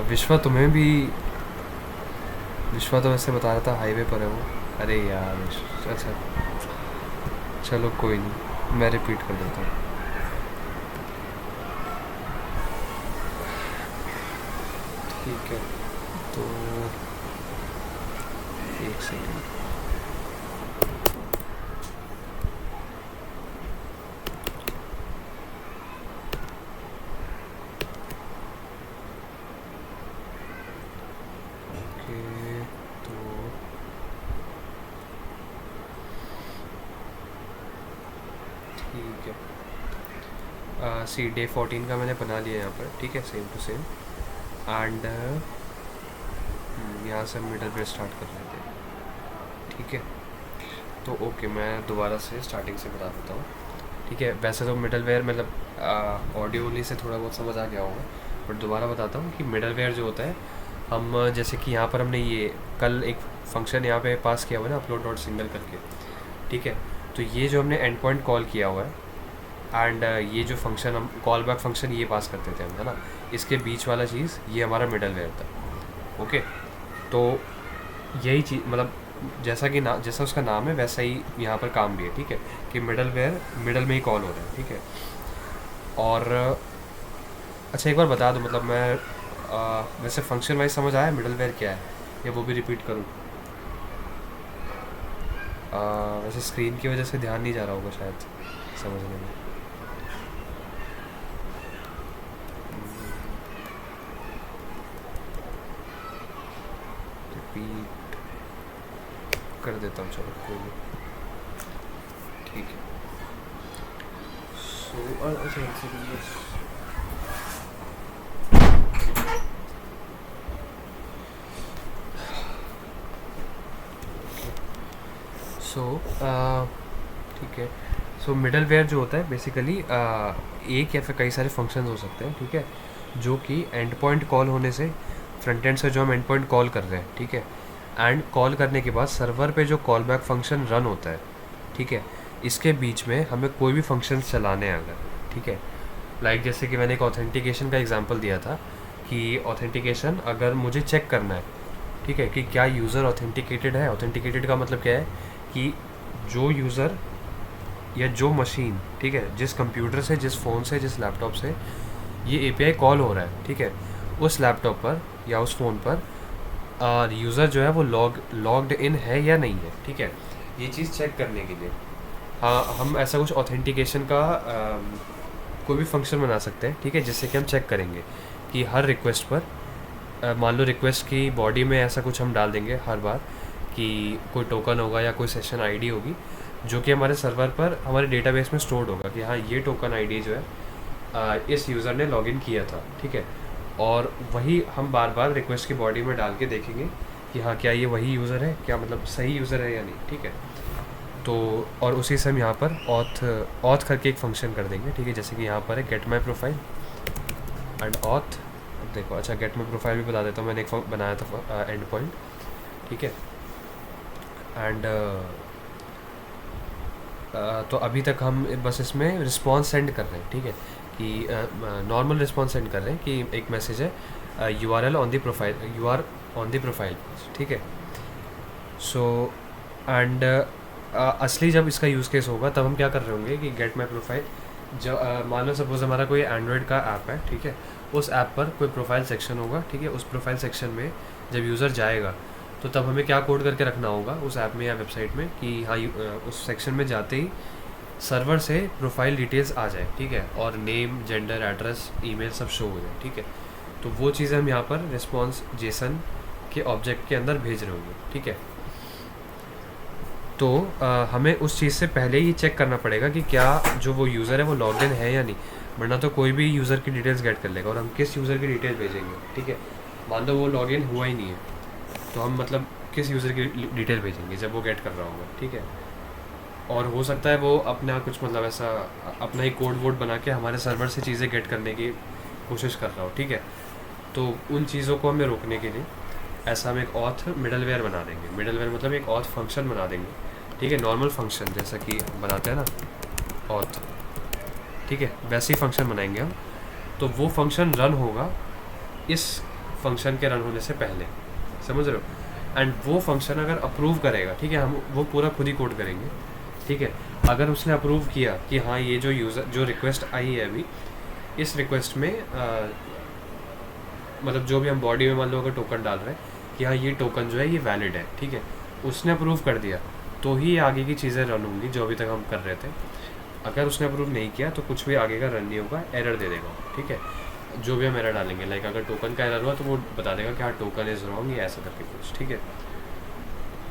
विश्वा तुम्हें भी, विश्वा तो वैसे बता रहा था हाईवे पर है वो। अरे यार अच्छा, चलो कोई नहीं, मैं रिपीट कर देता हूँ। ठीक है, तो एक सेकेंड। ओके, तो ठीक है, सी डे 14 का मैंने बना लिया यहाँ पर। ठीक है, सेम टू सेम। एंड यहाँ से मिडल पे स्टार्ट कर लेते हैं। ठीक है, तो ओके, मैं दोबारा से स्टार्टिंग से बता देता हूँ। ठीक है, वैसे तो मिडल वेयर मतलब ऑडियो ओनली से थोड़ा बहुत समझ आ गया होगा, बट दोबारा बताता हूँ कि मिडल वेयर जो होता है, हम जैसे कि यहाँ पर हमने ये कल एक फंक्शन यहाँ पे पास किया हुआ है ना, अपलोड डॉट सिंगल करके। ठीक है, तो ये जो हमने एंड पॉइंट कॉल किया हुआ है, एंड ये जो फंक्शन हम कॉल बैक फंक्शन ये पास करते थे हम, है ना, इसके बीच वाला चीज़ ये हमारा मिडल वेयर था। ओके, तो यही चीज़ मतलब जैसा कि ना, जैसा उसका नाम है वैसा ही यहाँ पर काम भी है। ठीक है, कि मिडल वेयर मिडल में ही कॉल हो रहा है। ठीक है, और अच्छा एक बार बता दो, मतलब मैं वैसे फंक्शन वाइज समझ आया मिडल वेयर क्या है, या वो भी रिपीट करूँ? वैसे स्क्रीन की वजह से ध्यान नहीं जा रहा होगा शायद समझने में। रिपीट कर देता हूँ, चलो कोई नहीं। ठीक है, सो अच्छा एक सेकंड बस। सो ठीक है, सो मिडल वेयर जो होता है बेसिकली एक या फिर कई सारे फंक्शंस हो सकते हैं। ठीक है, जो कि एंड पॉइंट कॉल होने से, फ्रंट एंड से जो हम एंड पॉइंट कॉल कर रहे हैं, ठीक है, एंड कॉल करने के बाद सर्वर पे जो कॉल बैक फंक्शन रन होता है, ठीक है, इसके बीच में हमें कोई भी फंक्शन चलाने हैं अगर, ठीक है, लाइक जैसे कि मैंने एक ऑथेंटिकेशन का एग्जांपल दिया था कि ऑथेंटिकेशन अगर मुझे चेक करना है, ठीक है, कि क्या यूज़र ऑथेंटिकेटेड है। ऑथेंटिकेटेड का मतलब क्या है कि जो यूज़र या जो मशीन, ठीक है, जिस कंप्यूटर से, जिस फ़ोन से, जिस लैपटॉप से ये एपीआई कॉल हो रहा है, ठीक है, उस लैपटॉप पर या उस फ़ोन पर यूज़र जो है वो लॉग्ड इन है या नहीं है। ठीक है, ये चीज़ चेक करने के लिए हाँ हम ऐसा कुछ ऑथेंटिकेशन का कोई भी फंक्शन बना सकते हैं। ठीक है, जिससे कि हम चेक करेंगे कि हर रिक्वेस्ट पर मान लो रिक्वेस्ट की बॉडी में ऐसा कुछ हम डाल देंगे हर बार कि कोई टोकन होगा या कोई सेशन आईडी होगी जो कि हमारे सर्वर पर हमारे डेटाबेस में स्टोर्ड होगा कि हाँ ये टोकन आईडी जो है इस यूज़र ने लॉगिन किया था। ठीक है, और वही हम बार बार रिक्वेस्ट की बॉडी में डाल के देखेंगे कि हाँ क्या ये वही यूज़र है, क्या मतलब सही यूज़र है या नहीं। ठीक है, तो और उसी से हम यहाँ पर ऑथ करके एक फंक्शन कर देंगे। ठीक है, जैसे कि यहाँ पर है get my profile and auth. देखो अच्छा, गेट माई प्रोफाइल भी बता देता हूँ, मैंने एक बनाया था एंड पॉइंट। ठीक है, एंड तो अभी तक हम बस इसमें रिस्पॉन्स सेंड कर रहे हैं। ठीक है, कि नॉर्मल रिस्पॉन्स सेंड कर रहे हैं कि एक मैसेज है U R L on the profile, you are on the profile. ठीक है, सो एंड असली जब इसका यूज़ केस होगा तब हम क्या कर रहे होंगे कि गेट माई प्रोफाइल, जब मान लो सपोज हमारा कोई एंड्रॉयड का ऐप है, ठीक है, उस ऐप पर कोई प्रोफाइल सेक्शन होगा। ठीक है, उस प्रोफाइल सेक्शन में जब यूज़र जाएगा तो तब हमें क्या कोड करके रखना होगा उस ऐप में या वेबसाइट में कि हाँ उस सेक्शन में जाते ही सर्वर से प्रोफाइल डिटेल्स आ जाए। ठीक है, और नेम, जेंडर, एड्रेस, ईमेल सब शो हो जाए। ठीक है, तो वो चीज़ें हम यहाँ पर रिस्पॉन्स जेसन के ऑब्जेक्ट के अंदर भेज रहे होंगे। ठीक है, तो हमें उस चीज़ से पहले ही चेक करना पड़ेगा कि क्या जो वो यूज़र है वो लॉग इन है या नहीं, वरना तो कोई भी यूज़र की डिटेल्स गेट कर लेगा और हम किस यूज़र की डिटेल भेजेंगे। ठीक है, मान लो वो लॉग इन हुआ ही नहीं है तो हम मतलब किस यूज़र की डिटेल भेजेंगे जब वो गेट कर रहा होगा। ठीक है, और हो सकता है वो अपना कुछ मतलब ऐसा अपना ही कोड वोड बना के हमारे सर्वर से चीज़ें गेट करने की कोशिश कर रहा हो। ठीक है, तो उन चीज़ों को हमें रोकने के लिए ऐसा हम एक ऑथ मिडल वेयर बना देंगे। मिडल वेयर मतलब एक ऑथ फंक्शन बना देंगे। ठीक है, नॉर्मल फंक्शन जैसा कि बनाते हैं ना ऑथ, ठीक है, वैसे ही फंक्शन बनाएंगे हम। तो वो फंक्शन रन होगा इस फंक्शन के रन होने से पहले, समझ रहे हो। एंड वो फंक्शन अगर अप्रूव करेगा, ठीक है, हम वो पूरा खुद ही कोड करेंगे, ठीक है। अगर उसने अप्रूव किया कि हाँ ये जो यूज़र जो रिक्वेस्ट आई है अभी, इस रिक्वेस्ट में मतलब जो भी हम बॉडी में मान लो अगर टोकन डाल रहे हैं कि हाँ ये टोकन जो है ये वैलिड है, ठीक है, उसने अप्रूव कर दिया तो ही आगे की चीज़ें रन होंगी जो अभी तक हम कर रहे थे। अगर उसने अप्रूव नहीं किया तो कुछ भी आगे का रन नहीं होगा, एरर दे देगा, ठीक है। जो भी हम एरर डालेंगे, लाइक अगर टोकन का एरर हुआ तो वो बता देगा कि हाँ टोकन इज़ रॉन्ग, या ऐसा करके कुछ, ठीक है।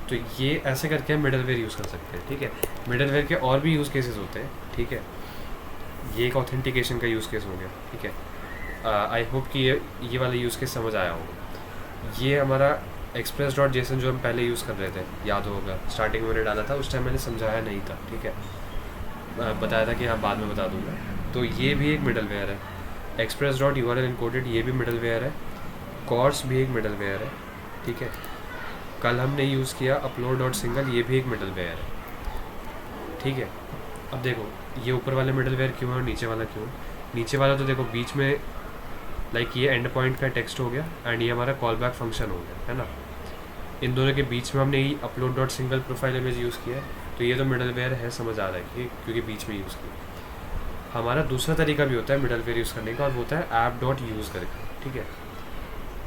तो ये ऐसे करके हम मिडलवेयर यूज़ कर सकते हैं, ठीक है। मिडलवेयर के और भी यूज़ केसेस होते हैं, ठीक है। ये एक ऑथेंटिकेशन का यूज़ केस हो गया, ठीक है। आई होप कि ये वाला यूज़ केस समझ आया होगा। ये हमारा एक्सप्रेस डॉट जेसन जो हम पहले यूज़ कर रहे थे, याद होगा स्टार्टिंग में मैंने डाला था, उस टाइम मैंने समझाया नहीं था, ठीक है। बताया था कि हाँ बाद में बता दूंगा। तो ये भी एक मिडलवेयर है। एक्सप्रेस डॉट यूआरएल इनकोडेड ये भी मिडलवेयर है। कॉर्स भी एक मिडलवेयर है, ठीक है। कल हमने यूज़ किया अपलोड डॉट सिंगल, ये भी एक मिडलवेयर है, ठीक है। अब देखो ये ऊपर वाले मिडलवेयर क्यों है और नीचे वाला क्यों। नीचे वाला तो देखो बीच में लाइक ये एंड पॉइंट का टेक्स्ट हो गया एंड ये हमारा कॉल बैक फंक्शन हो गया, है ना। इन दोनों के बीच में हमने ये upload dot single profile image use किया है, तो ये तो मिडलवेयर है, समझ आ रहा है कि क्योंकि बीच में यूज़ किया। हमारा दूसरा तरीका भी होता है मिडलवेयर यूज़ करने का, और वो होता है ऐप डॉट यूज़ करके, ठीक है।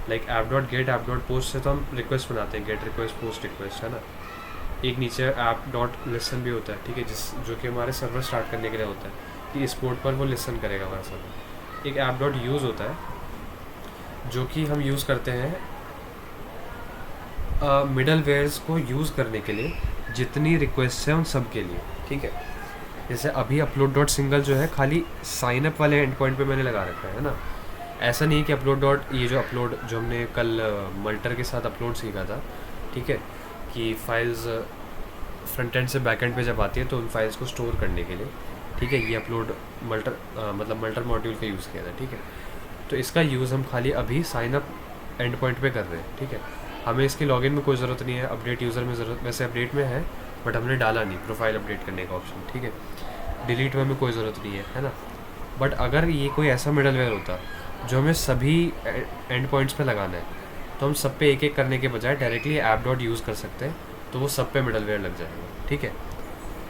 Like app dot gate app dot post से तो हम रिक्वेस्ट बनाते हैं, गेट रिक्वेस्ट पोस्ट रिक्वेस्ट, है ना। एक नीचे ऐप डॉट लिसन भी होता है, ठीक है, जो कि हमारे सर्वर स्टार्ट करने के लिए होता है कि इस पोर्ट पर वो लिसन करेगा हमारा सर्वर। एक ऐप डॉट यूज़ होता है जो कि हम यूज़ करते हैं मिडलवेयर्स को यूज़ करने के लिए जितनी रिक्वेस्ट है उन सब के लिए, ठीक है। जैसे अभी अपलोड डॉट सिंगल जो है खाली साइन अप वाले एंड पॉइंट पे मैंने लगा रखा है ना। ऐसा नहीं है कि अपलोड डॉट ये जो अपलोड जो हमने कल मल्टर के साथ अपलोड सीखा था, ठीक है, कि फाइल्स फ्रंट एंड से बैक एंड पे जब आती है तो उन फाइल्स को स्टोर करने के लिए, ठीक है, ये अपलोड मल्टर मतलब मल्टर मॉड्यूल का यूज़ किया था, ठीक है। तो इसका यूज़ हम खाली अभी साइन अप एंड पॉइंट पे कर रहे हैं, ठीक है। हमें इसकी लॉगिन में कोई ज़रूरत नहीं है, अपडेट यूज़र में ज़रूरत, वैसे अपडेट में है बट हमने डाला नहीं प्रोफाइल अपडेट करने का ऑप्शन, ठीक है। डिलीट में हमें कोई ज़रूरत नहीं है ना। बट अगर ये कोई ऐसा मिडलवेयर होता जो हमें सभी एंड पॉइंट्स पे लगाना है, तो हम सब पे एक एक करने के बजाय डायरेक्टली ऐप डॉट यूज़ कर सकते हैं, तो वो सब पे मिडलवेयर लग जाएगा, ठीक है।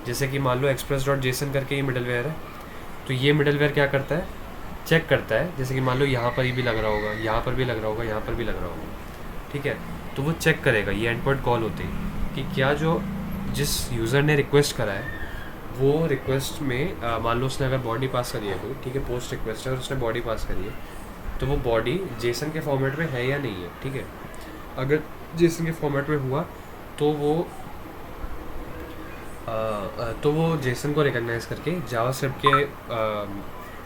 जैसे कि मान लो एक्सप्रेस डॉट जेसन करके ये मिडलवेयर है, तो ये मिडलवेयर क्या करता है, चेक करता है, जैसे कि मान लो यहाँ पर ही भी लग रहा होगा, यहाँ पर भी लग रहा होगा, यहाँ पर भी लग रहा होगा, ठीक है। तो वो चेक करेगा ये एंड पॉइंट कॉल होते ही कि क्या जो जिस यूज़र ने रिक्वेस्ट करा है वो रिक्वेस्ट में मान लो उसने अगर बॉडी पास करी है कोई, ठीक है, पोस्ट रिक्वेस्ट है और उसने बॉडी पास करी है, तो वो बॉडी जेसन के फॉर्मेट में है या नहीं है, ठीक है। अगर जेसन के फॉर्मेट में हुआ तो वो जेसन को रिकॉग्नाइज करके जावास्क्रिप्ट के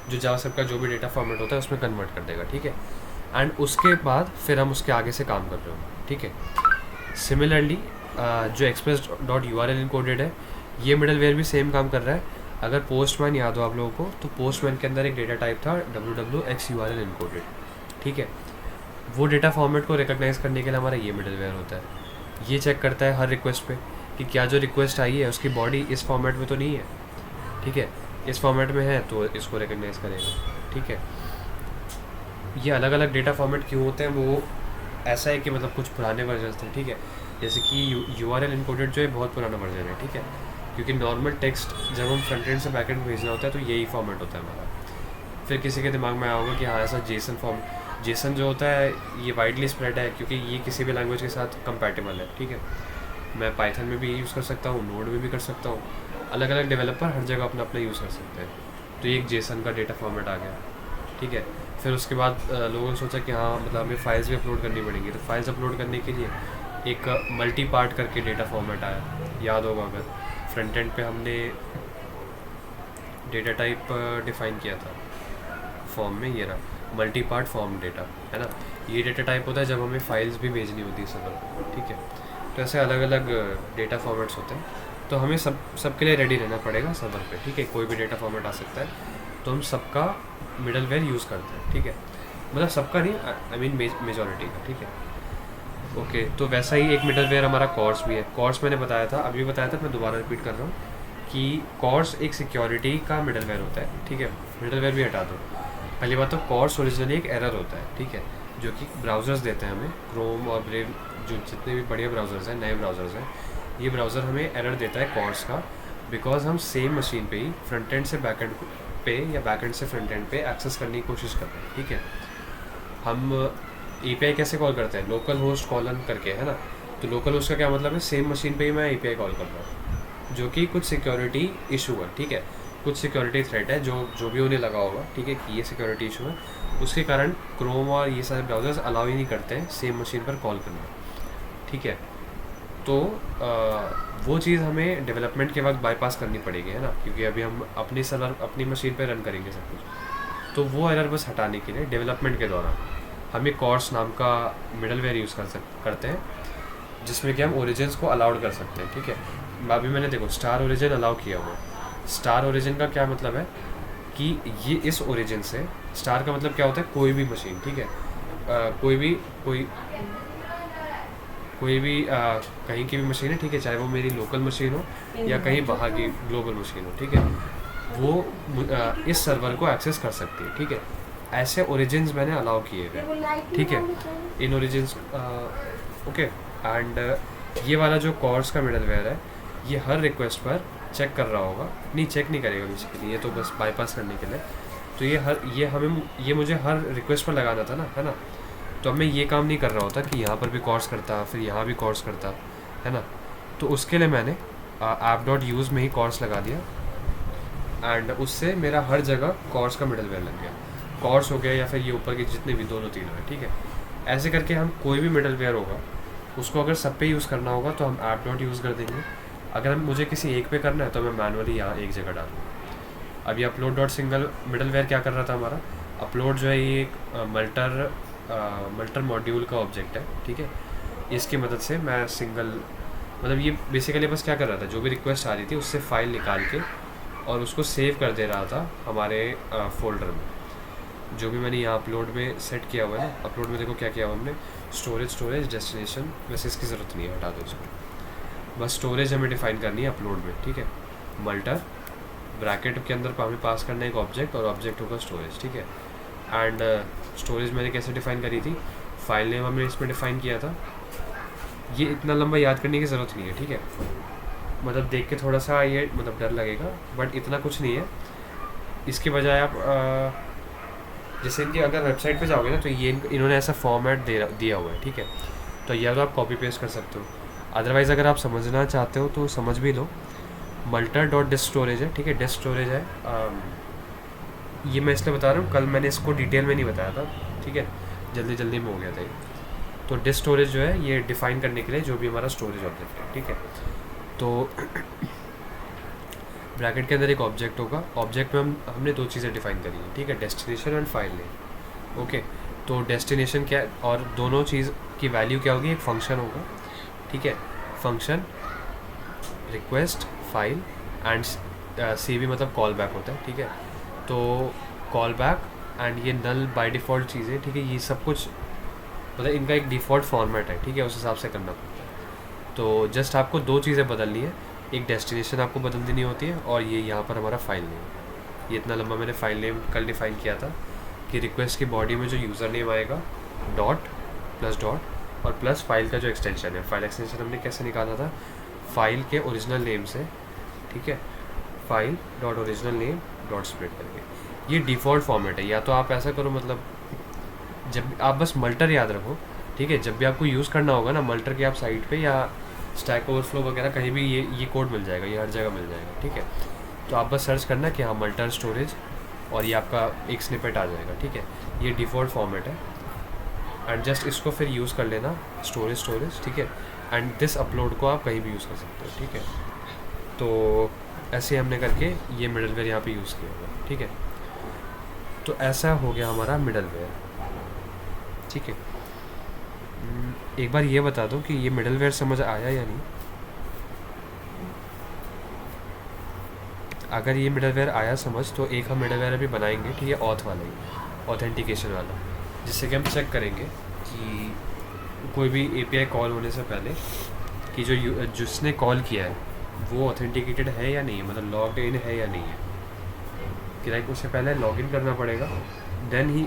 जो जावास्क्रिप्ट का जो भी डेटा फॉर्मेट होता है उसमें कन्वर्ट कर देगा, ठीक है। एंड उसके बाद फिर हम उसके आगे से काम कर रहे होंगे, ठीक है। सिमिलरली जो एक्सप्रेस डॉट यूआरएल इनकोडेड है, ये मिडलवेयर भी सेम काम कर रहा है। अगर पोस्टमैन याद हो आप लोगों को, तो पोस्टमैन के अंदर एक डेटा टाइप था WWXURL इनकोडेड, ठीक है। वो डेटा फॉर्मेट को रिकॉग्नाइज करने के लिए हमारा ये मिडलवेयर होता है। ये चेक करता है हर रिक्वेस्ट पे कि क्या जो रिक्वेस्ट आई है उसकी बॉडी इस फॉर्मेट में तो नहीं है, ठीक है। इस फॉर्मेट में है तो इसको रिकॉग्नाइज करेगा, ठीक है। ये अलग अलग डेटा फॉर्मेट क्यों होते हैं, वो ऐसा है कि मतलब कुछ पुराने वर्जन थे, ठीक है। जैसे कि URL इनकोडेड जो है बहुत पुराना वर्जन है, ठीक है, क्योंकि नॉर्मल टेक्स्ट जब हम फ्रंट एंड से बैक एंड भेजना होता है तो यही फॉर्मेट होता है हमारा। फिर किसी के दिमाग में आया होगा कि हाँ ऐसा जेसन जो होता है ये वाइडली स्प्रेड है क्योंकि ये किसी भी लैंग्वेज के साथ कंपैटिबल है, ठीक है। मैं पाइथन में भी यूज़ कर सकता हूँ, नोड में भी कर सकता हूँ, अलग अलग डेवलपर हर जगह अपना अपना यूज़ कर सकते हैं। तो ये एक जेसन का डेटा फॉर्मेट आ गया, ठीक है। फिर उसके बाद लोगों ने सोचा कि हाँ मतलब हमें फाइल्स भी अपलोड करनी पड़ेंगी, तो फाइल्स अपलोड करने के लिए एक मल्टी पार्ट करके डेटा फॉर्मेट आया, याद होगा अगर फ्रंट एंड पे हमने डेटा टाइप डिफाइन किया था फॉर्म में, ये रहा मल्टी पार्ट फॉर्म डेटा, है ना। ये डेटा टाइप होता है जब हमें फाइल्स भी भेजनी होती है सर्वर को, ठीक है। तो ऐसे अलग अलग डेटा फॉर्मेट्स होते हैं, तो हमें सबके लिए रेडी रहना पड़ेगा सर्वर पे, ठीक है। कोई भी डेटा फॉर्मेट आ सकता है, तो हम सबका मिडलवेयर यूज़ करते हैं, ठीक है। मतलब सबका नहीं, आई मीन मेजॉरिटी का, ठीक है। ओके, तो वैसा ही एक मिडलवेयर हमारा कॉर्स भी है। कॉर्स मैंने बताया था, अभी बताया था, मैं दोबारा रिपीट कर रहा हूँ कि कॉर्स एक सिक्योरिटी का मिडलवेयर होता है, ठीक है। मिडलवेयर भी हटा दो। पहली बात तो कॉर्स ओरिजिनली एक एरर होता है, ठीक है। जो कि ब्राउज़र्स देते हैं हमें, क्रोम और ब्रेव, जो जितने भी बढ़िया ब्राउज़र्स हैं, नए ब्राउज़र्स हैं, ये ब्राउज़र हमें एरर देता है कॉर्ड्स का, बिकॉज हम सेम मशीन पे ही फ्रंट एंड से बैक एंड पे या बैक एंड से फ्रंट एंड पे एक्सेस करने की कोशिश करते हैं, ठीक है। हम API कैसे कॉल करते हैं, लोकल होस्ट कॉलन करके, है ना। तो लोकल होस्ट का क्या मतलब है, सेम मशीन पे ही मैं API कॉल कर रहा हूँ, जो कि कुछ सिक्योरिटी इशू है, ठीक है, कुछ सिक्योरिटी थ्रेट है जो भी उन्हें लगा होगा, ठीक है, कि ये सिक्योरिटी इशू है, उसके कारण क्रोम और ये सारे ब्राउज़र्स अलाउ ही नहीं करते हैं सेम मशीन पर कॉल करना, ठीक है। तो वो चीज़ हमें डेवलपमेंट के वक्त बाईपास करनी पड़ेगी, है ना, क्योंकि अभी हम अपनी सर्वर अपनी मशीन पे रन करेंगे सब कुछ। तो वो एरर बस हटाने के लिए डेवलपमेंट के दौरान हम एक कॉर्ड्स नाम का मिडलवेयर यूज़ करते हैं, जिसमें कि हम ओरिजिन्स को अलाउड कर सकते हैं, ठीक है। अभी मैंने देखो स्टार ओरिजिन अलाउ किया हुआ है। स्टार ओरिजिन का क्या मतलब है कि ये इस ओरिजिन से, स्टार का मतलब क्या होता है, कोई भी मशीन, ठीक है, कोई भी कहीं की भी मशीन है, ठीक है, चाहे वो मेरी लोकल मशीन हो या कहीं बाहर की ग्लोबल मशीन हो, ठीक है, वो इस सर्वर को एक्सेस कर सकती है, ठीक है। ऐसे ओरिजिन्स मैंने अलाउ किए हुए, ठीक है, इन ओरिजिन्स, ओके। एंड ये वाला जो कॉर्ड्स का मिडलवेयर है, ये हर रिक्वेस्ट पर चेक कर रहा होगा, नहीं चेक नहीं करेगा बेसिकली, ये तो बस बाईपास करने के लिए। तो ये मुझे हर रिक्वेस्ट पर लगाना था ना, है ना। तो अब मैं ये काम नहीं कर रहा होता कि यहाँ पर भी कॉर्स करता, फिर यहाँ भी कॉर्स करता, है ना। तो उसके लिए मैंने app.use में ही कॉर्स लगा दिया, एंड उससे मेरा हर जगह कॉर्स का मिडलवेयर लग गया, कॉर्स हो गया या फिर ये ऊपर के जितने भी दोनों तीनों हैं, ठीक है। ऐसे करके हम कोई भी मिडलवेयर होगा उसको अगर सब पे यूज़ करना होगा तो हम app.use कर देंगे। अगर मुझे किसी एक पे करना है तो मैं मैनुअली यहाँ एक जगह डालूँगा। अभी upload.single मिडलवेयर क्या कर रहा था हमारा, अपलोड जो है ये एक मल्टर मॉड्यूल का ऑब्जेक्ट है, ठीक है। इसकी मदद से मैं सिंगल, मतलब ये बेसिकली बस क्या कर रहा था, जो भी रिक्वेस्ट आ रही थी उससे फ़ाइल निकाल के और उसको सेव कर दे रहा था हमारे फोल्डर में, जो भी मैंने यहाँ अपलोड में सेट किया हुआ है ना। अपलोड में देखो क्या किया हुआ हमने, स्टोरेज डेस्टिनेशन, वैसे इसकी ज़रूरत नहीं है, हटा दो इसको, बस स्टोरेज हमें डिफ़ाइन करनी है अपलोड में, ठीक है। मल्टर ब्रैकेट के अंदर हमें पास करना है एक ऑब्जेक्ट, और ऑब्जेक्ट होगा स्टोरेज, ठीक है। एंड स्टोरेज मैंने कैसे डिफ़ाइन करी थी, फाइल नेम हमने इसमें डिफ़ाइन किया था। ये इतना लंबा याद करने की ज़रूरत नहीं है, ठीक है, मतलब देख के थोड़ा सा ये मतलब डर लगेगा, बट इतना कुछ नहीं है। इसके बजाय आप जैसे कि अगर वेबसाइट पे जाओगे ना, तो ये इन्होंने ऐसा फॉर्मेट दिया हुआ है, ठीक है। तो या तो आप कॉपी पेस्ट कर सकते हो, अदरवाइज़ अगर आप समझना चाहते हो तो समझ भी लो। मल्टर.डिस्क स्टोरेज है, ठीक है, डिस्क स्टोरेज है। ये मैं इसलिए बता रहा हूँ, कल मैंने इसको डिटेल में नहीं बताया था, ठीक है, जल्दी में हो गया था ये। तो डिस्क स्टोरेज जो है ये डिफ़ाइन करने के लिए जो भी हमारा स्टोरेज ऑब्जेक्ट है, ठीक है। तो ब्रैकेट के अंदर एक ऑब्जेक्ट होगा, ऑब्जेक्ट में हमने दो चीज़ें डिफ़ाइन करी हैं, ठीक है, destination and file name, okay. तो डेस्टिनेशन क्या, और दोनों चीज़ की वैल्यू क्या होगी, एक फंक्शन होगा, ठीक है, function request file and CV मतलब कॉल बैक होता है, ठीक है। तो कॉल बैक एंड ये नल बाय डिफ़ॉल्ट चीज़ें, ठीक है, ये सब कुछ मतलब इनका एक डिफ़ॉल्ट फॉर्मेट है, ठीक है, उस हिसाब से करना पड़ता है। तो जस्ट आपको दो चीज़ें बदलनी है, एक डेस्टिनेशन आपको बदल देनी होती है, और ये यहाँ पर हमारा फाइल नेम। ये इतना लंबा मैंने फाइल नेम कल डिफ़ाइन किया था कि रिक्वेस्ट की बॉडी में जो यूज़र नेम आएगा, डॉट प्लस डॉट और प्लस फाइल का जो एक्सटेंशन है। फाइल एक्सटेंशन हमने कैसे निकाला था, फाइल के ओरिजिनल नेम से, ठीक है, file dot original name dot split करके। ये डिफ़ॉल्ट फॉर्मेट है। या तो आप ऐसा करो, मतलब जब आप बस मल्टर याद रखो, ठीक है, जब भी आपको यूज़ करना होगा ना मल्टर के, आप साइट पे या स्टैक ओवरफ्लो वगैरह कहीं भी ये कोड मिल जाएगा, ये हर जगह मिल जाएगा, ठीक है। तो आप बस सर्च करना कि हाँ मल्टर स्टोरेज, और ये आपका एक स्निपेट आ जाएगा, ठीक है। ये डिफ़ॉल्ट फॉर्मेट है, एंड जस्ट इसको फिर यूज़ कर लेना, स्टोरेज, ठीक है। एंड दिस अपलोड को आप कहीं भी यूज़ कर सकते हो, ठीक है। तो ऐसे हमने करके ये मिडलवेयर यहाँ पे यूज़ किया हुआ, ठीक है। तो ऐसा हो गया हमारा मिडलवेयर, ठीक है। एक बार ये बता दो कि ये मिडलवेयर समझ आया या नहीं। अगर ये मिडलवेयर आया समझ, तो एक हम मिडलवेयर अभी बनाएंगे, ठीक है, ऑथ वाला ही, ऑथेंटिकेशन वाला, जिससे कि हम चेक करेंगे कि कोई भी API कॉल होने से पहले कि जिसने कॉल किया है वो ऑथेंटिकेटेड है या नहीं है, मतलब लॉग्ड इन है या नहीं है, कि लाइक उससे पहले लॉगिन करना पड़ेगा, देन ही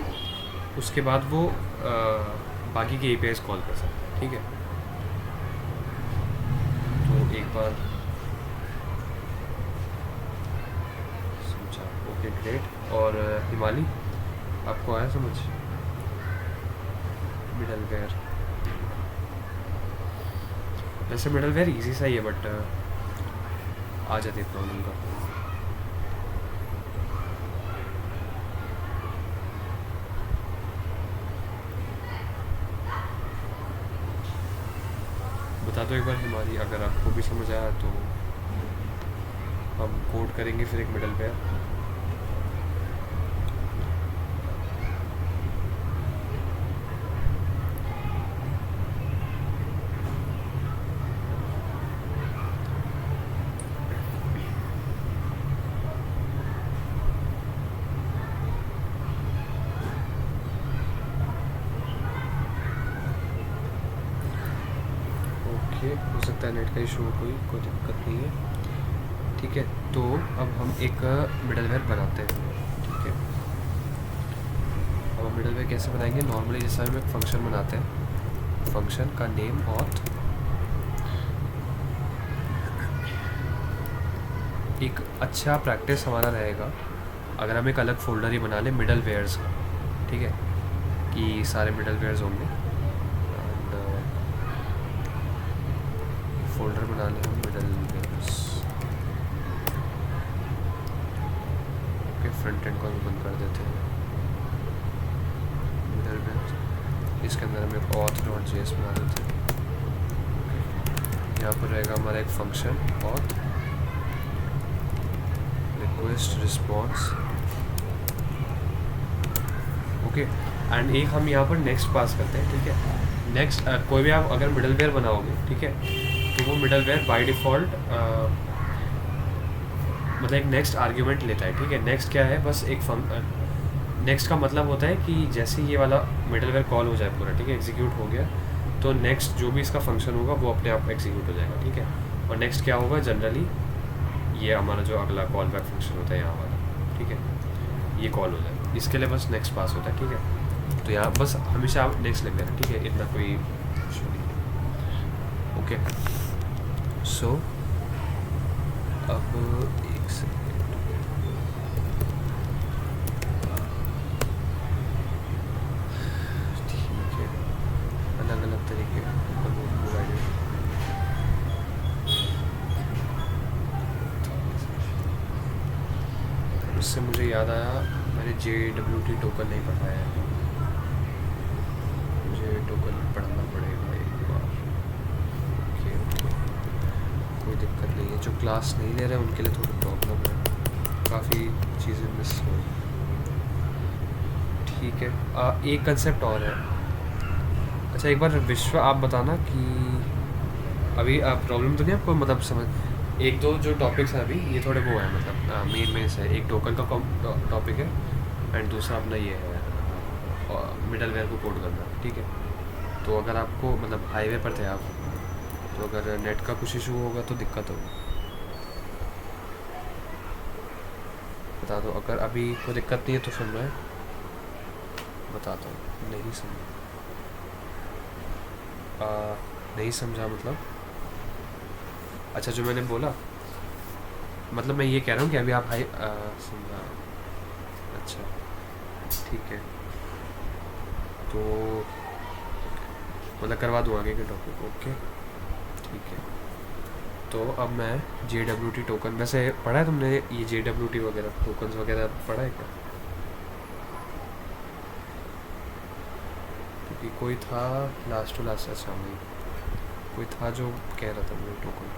उसके बाद वो बाकी के APIs कॉल कर सकता है, ठीक है। तो एक बार समझा, ओके ग्रेट। और हिमाली, आपको आया समझ मिडलवेयर? वैसे मिडलवेयर इजी सा ही है, बट आ जाती है प्रॉब्लम का। बता दो एक बार हिमाली, अगर आपको भी समझ आया तो हम कोड करेंगे फिर एक मिडलवेयर। हो सकता है नेट का इशू हो, कोई दिक्कत नहीं है, ठीक है। तो अब हम एक मिडलवेयर बनाते हैं, ठीक है। अब हम मिडलवेयर कैसे बनाएंगे? नॉर्मली जैसा हम एक फंक्शन बनाते हैं, फंक्शन का नेम ऑथ, एक अच्छा प्रैक्टिस हमारा रहेगा अगर हम एक अलग फोल्डर ही बना लें मिडलवेयर्स का, ठीक है, कि सारे मिडलवेयर्स होंगे। फोल्डर बना लें हम मिडलवेयर्स, ओके। फ्रंट एंड को हम बंद कर देते हैं, मिडलवेयर्स। इसके अंदर हम एक auth.js बना देते हैं। यहाँ पर रहेगा हमारा एक function auth request response, okay. And एक हम यहाँ पर नेक्स्ट पास करते हैं, ठीक है। नेक्स्ट कोई भी आप अगर मिडलवेयर बनाओगे, ठीक है, तो वो मिडलवेयर बाय डिफ़ॉल्ट मतलब एक नेक्स्ट आर्ग्यूमेंट लेता है, ठीक है। नेक्स्ट क्या है? बस एक नेक्स्ट का मतलब होता है कि जैसे ये वाला मिडलवेयर कॉल हो जाए पूरा, ठीक है, एग्जीक्यूट हो गया, तो नेक्स्ट जो भी इसका फंक्शन होगा वो अपने आप एग्जीक्यूट हो जाएगा, ठीक है। और नेक्स्ट क्या होगा? जनरली ये हमारा जो अगला कॉल बैक फंक्शन होता है यहाँ वाला, ठीक है, ये कॉल हो जाए, इसके लिए बस नेक्स्ट पास होता है, ठीक है। तो यहाँ बस हमेशा आप नेक्स्ट लिख देना, ठीक है, इतना कोई इशू नहीं है, ओके। सो अब एक सेकेंड, ठीक है, अलग अलग तरीके उससे मुझे याद आया, मैंने JWT टोकन नहीं पढ़ा है, मुझे टोकन पढ़ना पड़ेगा एक बार, ओके ओके, कोई दिक्कत नहीं है। जो क्लास नहीं ले रहे हैं उनके लिए थोड़ी प्रॉब्लम है, काफ़ी चीज़ें मिस हो, ठीक है। एक कंसेप्ट और है। अच्छा एक बार विश्व आप बताना कि अभी प्रॉब्लम तो नहीं आपको, मतलब समझ, एक दो जो टॉपिक्स हैं अभी ये थोड़े वो हैं, मतलब मेन से एक टोकन का टॉपिक है एंड दूसरा अपना ये है मिडलवेयर को कोड करना, ठीक है। तो अगर आपको मतलब हाईवे पर थे आप, तो अगर नेट का कुछ इशू होगा तो दिक्कत होगी, बता दो। अगर अभी कोई दिक्कत नहीं है तो फिर मैं बताता हूँ। नहीं समझा? नहीं समझा मतलब? अच्छा जो मैंने बोला, मतलब मैं ये कह रहा हूँ कि अभी आप हाई समझा, अच्छा ठीक है, तो मतलब करवा दूँ आगे के टॉपिक, ओके ठीक है। तो अब मैं JWT टोकन, वैसे पढ़ा है तुमने ये JWT वगैरह टोकन्स वगैरह पढ़ा है क्या? क्योंकि कोई था लास्ट टू लास्ट, अच्छा नहीं, कोई था जो कह रहा था मुझे टोकन,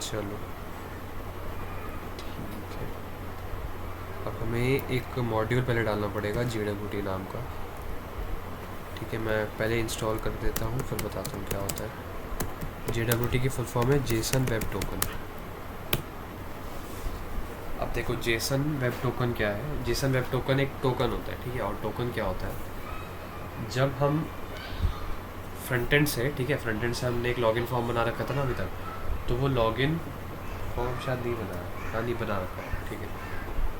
चलो ठीक है। अब हमें एक मॉड्यूल पहले डालना पड़ेगा JWT नाम का, ठीक है। मैं पहले इंस्टॉल कर देता हूँ फिर बताता हूँ क्या होता है। JWT की फुल फॉर्म है जेसन वेब टोकन। अब देखो जेसन वेब टोकन क्या है। जेसन वेब टोकन एक टोकन होता है, ठीक है। और टोकन क्या होता है? जब हम फ्रंट एंड से, ठीक है, फ्रंट एंड से हमने एक लॉगिन फॉर्म बना रखा था ना अभी तक, तो वो लॉगिन फॉर्म शायद नहीं बनाया, हाँ नहीं बना रखा है, ठीक है।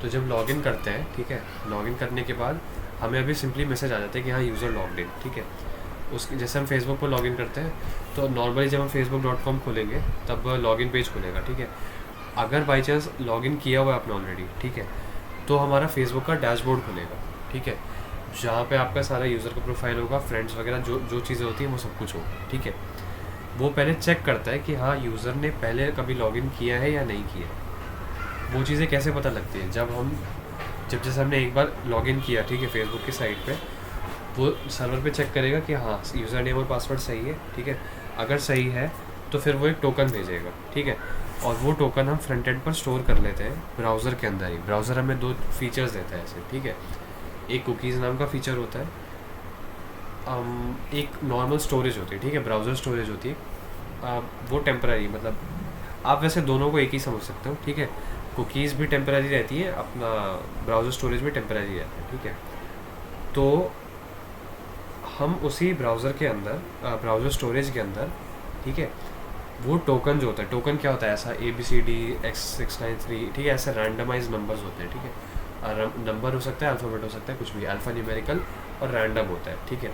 तो जब लॉगिन करते हैं, ठीक है, लॉगिन करने के बाद हमें अभी सिंपली मैसेज आ जाता है कि हाँ यूज़र लॉग्ड इन, ठीक है। उसके जैसे हम फेसबुक पर लॉगिन करते हैं तो नॉर्मली जब हम facebook.com खोलेंगे तब लॉगिन पेज खुलेगा, ठीक है। अगर बाई चांस लॉगिन किया हुआ है आपने ऑलरेडी, ठीक है, तो हमारा फेसबुक का डैशबोर्ड खुलेगा, ठीक है, जहाँ पे आपका सारा यूज़र का प्रोफाइल होगा, फ्रेंड्स वगैरह जो जो चीज़ें होती हैं वो सब कुछ होगा, ठीक है। वो पहले चेक करता है कि हाँ यूज़र ने पहले कभी लॉगिन किया है या नहीं किया है। वो चीज़ें कैसे पता लगती है, जब जैसे हमने एक बार लॉगिन किया, ठीक है, फेसबुक की साइट पे, वो सर्वर पे चेक करेगा कि हाँ यूज़र नेम और पासवर्ड सही है, ठीक है। अगर सही है तो फिर वो एक टोकन भेजेगा, ठीक है। और वो टोकन हम फ्रंट एंड पर स्टोर कर लेते हैं ब्राउज़र के अंदर ही। ब्राउज़र हमें 2 फीचर्स देता है ऐसे, ठीक है। एक कुकीज़ नाम का फीचर होता है, एक नॉर्मल स्टोरेज होती है, ठीक है, ब्राउज़र स्टोरेज होती है। वो टेम्पररी, मतलब आप वैसे दोनों को एक ही समझ सकते हो, ठीक है। कुकीज़ भी टेम्पररी रहती है, अपना ब्राउज़र स्टोरेज भी टेम्पररी रहता है, ठीक है। तो हम उसी ब्राउज़र के अंदर, ब्राउज़र स्टोरेज के अंदर, ठीक है, वो टोकन जो होता है, टोकन क्या होता है, ऐसा ABCDX693, ठीक है, ऐसे रैंडमाइज नंबर्स होते हैं, ठीक है। नंबर हो सकता है, अल्फ़ाबेट हो सकता है, कुछ भी, अल्फ़ा न्यूमेरिकल और रैंडम होता है, ठीक है।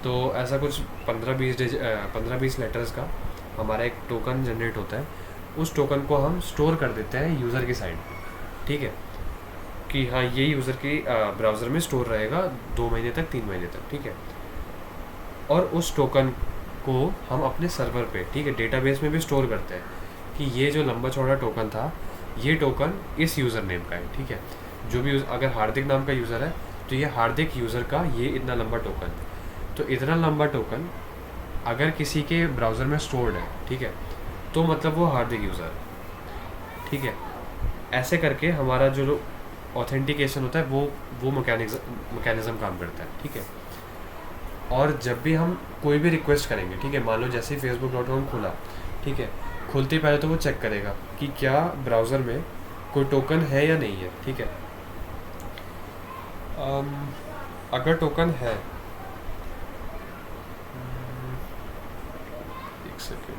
तो ऐसा कुछ 15-20 लेटर्स का हमारा एक टोकन जनरेट होता है। उस टोकन को हम स्टोर कर देते हैं यूज़र की साइड, ठीक है, कि हाँ ये यूज़र की ब्राउज़र में स्टोर रहेगा 2 महीने तक, 3 महीने तक, ठीक है। और उस टोकन को हम अपने सर्वर पे, ठीक है, डेटाबेस में भी स्टोर करते हैं कि ये जो लंबा चौड़ा टोकन था, ये टोकन इस यूज़र नेम का है, ठीक है। जो भी अगर हार्दिक नाम का यूज़र है तो ये हार्दिक यूज़र का ये इतना लंबा टोकन है। तो इतना लंबा टोकन अगर किसी के ब्राउज़र में स्टोर्ड है, ठीक है, तो मतलब वो हार्दिक यूज़र है, ठीक है। ऐसे करके हमारा जो ऑथेंटिकेशन होता है वो मैकेनिज़्म काम करता है, ठीक है। और जब भी हम कोई भी रिक्वेस्ट करेंगे, ठीक है, मान लो जैसे ही facebook.com खुला, ठीक है, खुलते ही पहले तो वो चेक करेगा कि क्या ब्राउज़र में कोई टोकन है या नहीं है, ठीक है। अगर टोकन है, एक सेकेंड,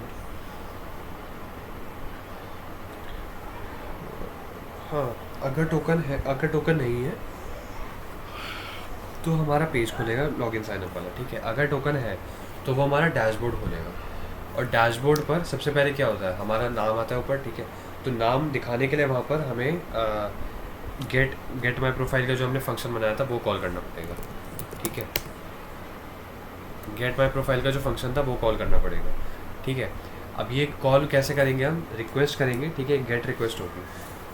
हाँ, अगर टोकन नहीं है तो हमारा पेज खुलेगा लॉगिन साइनअप वाला, ठीक है। अगर टोकन है तो वो हमारा डैशबोर्ड खुलेगा, और डैशबोर्ड पर सबसे पहले क्या होता है, हमारा नाम आता है ऊपर, ठीक है। तो नाम दिखाने के लिए वहाँ पर हमें गेट माई प्रोफाइल का जो हमने फंक्शन बनाया था वो कॉल करना पड़ेगा, ठीक है। गेट माई प्रोफाइल का जो फंक्शन था वो कॉल करना पड़ेगा, ठीक है। अब ये कॉल कैसे करेंगे, हम रिक्वेस्ट करेंगे, ठीक है, गेट रिक्वेस्ट होगी।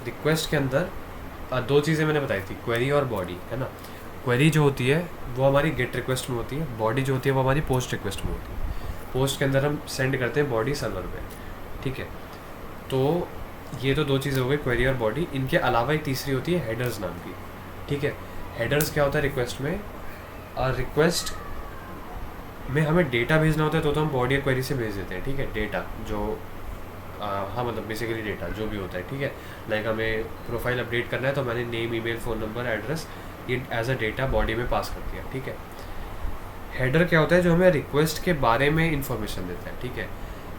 रिक्वेस्ट के अंदर 2 चीज़ें मैंने बताई थी, क्वेरी और बॉडी, है ना। क्वेरी जो होती है वो हमारी गेट रिक्वेस्ट में होती है, बॉडी जो होती है वो हमारी पोस्ट रिक्वेस्ट में होती है। पोस्ट के अंदर हम सेंड करते हैं बॉडी सर्वर पे, ठीक है। तो ये तो 2 चीज़ें हो गई, क्वेरी और बॉडी। इनके अलावा एक तीसरी होती है हेडर्स नाम की, ठीक है। हेडर्स क्या होता है रिक्वेस्ट में, और रिक्वेस्ट में हमें डेटा भेजना होता है तो हम बॉडी या क्वेरी से भेज देते हैं, ठीक है, डेटा जो हाँ मतलब बेसिकली डेटा जो भी होता है, ठीक है। लाइक हमें प्रोफाइल अपडेट करना है तो मैंने name, email, phone number, address, ये एज अ डेटा बॉडी में पास कर दिया, ठीक है। हेडर क्या होता है, जो हमें रिक्वेस्ट के बारे में इंफॉर्मेशन देता है, ठीक है,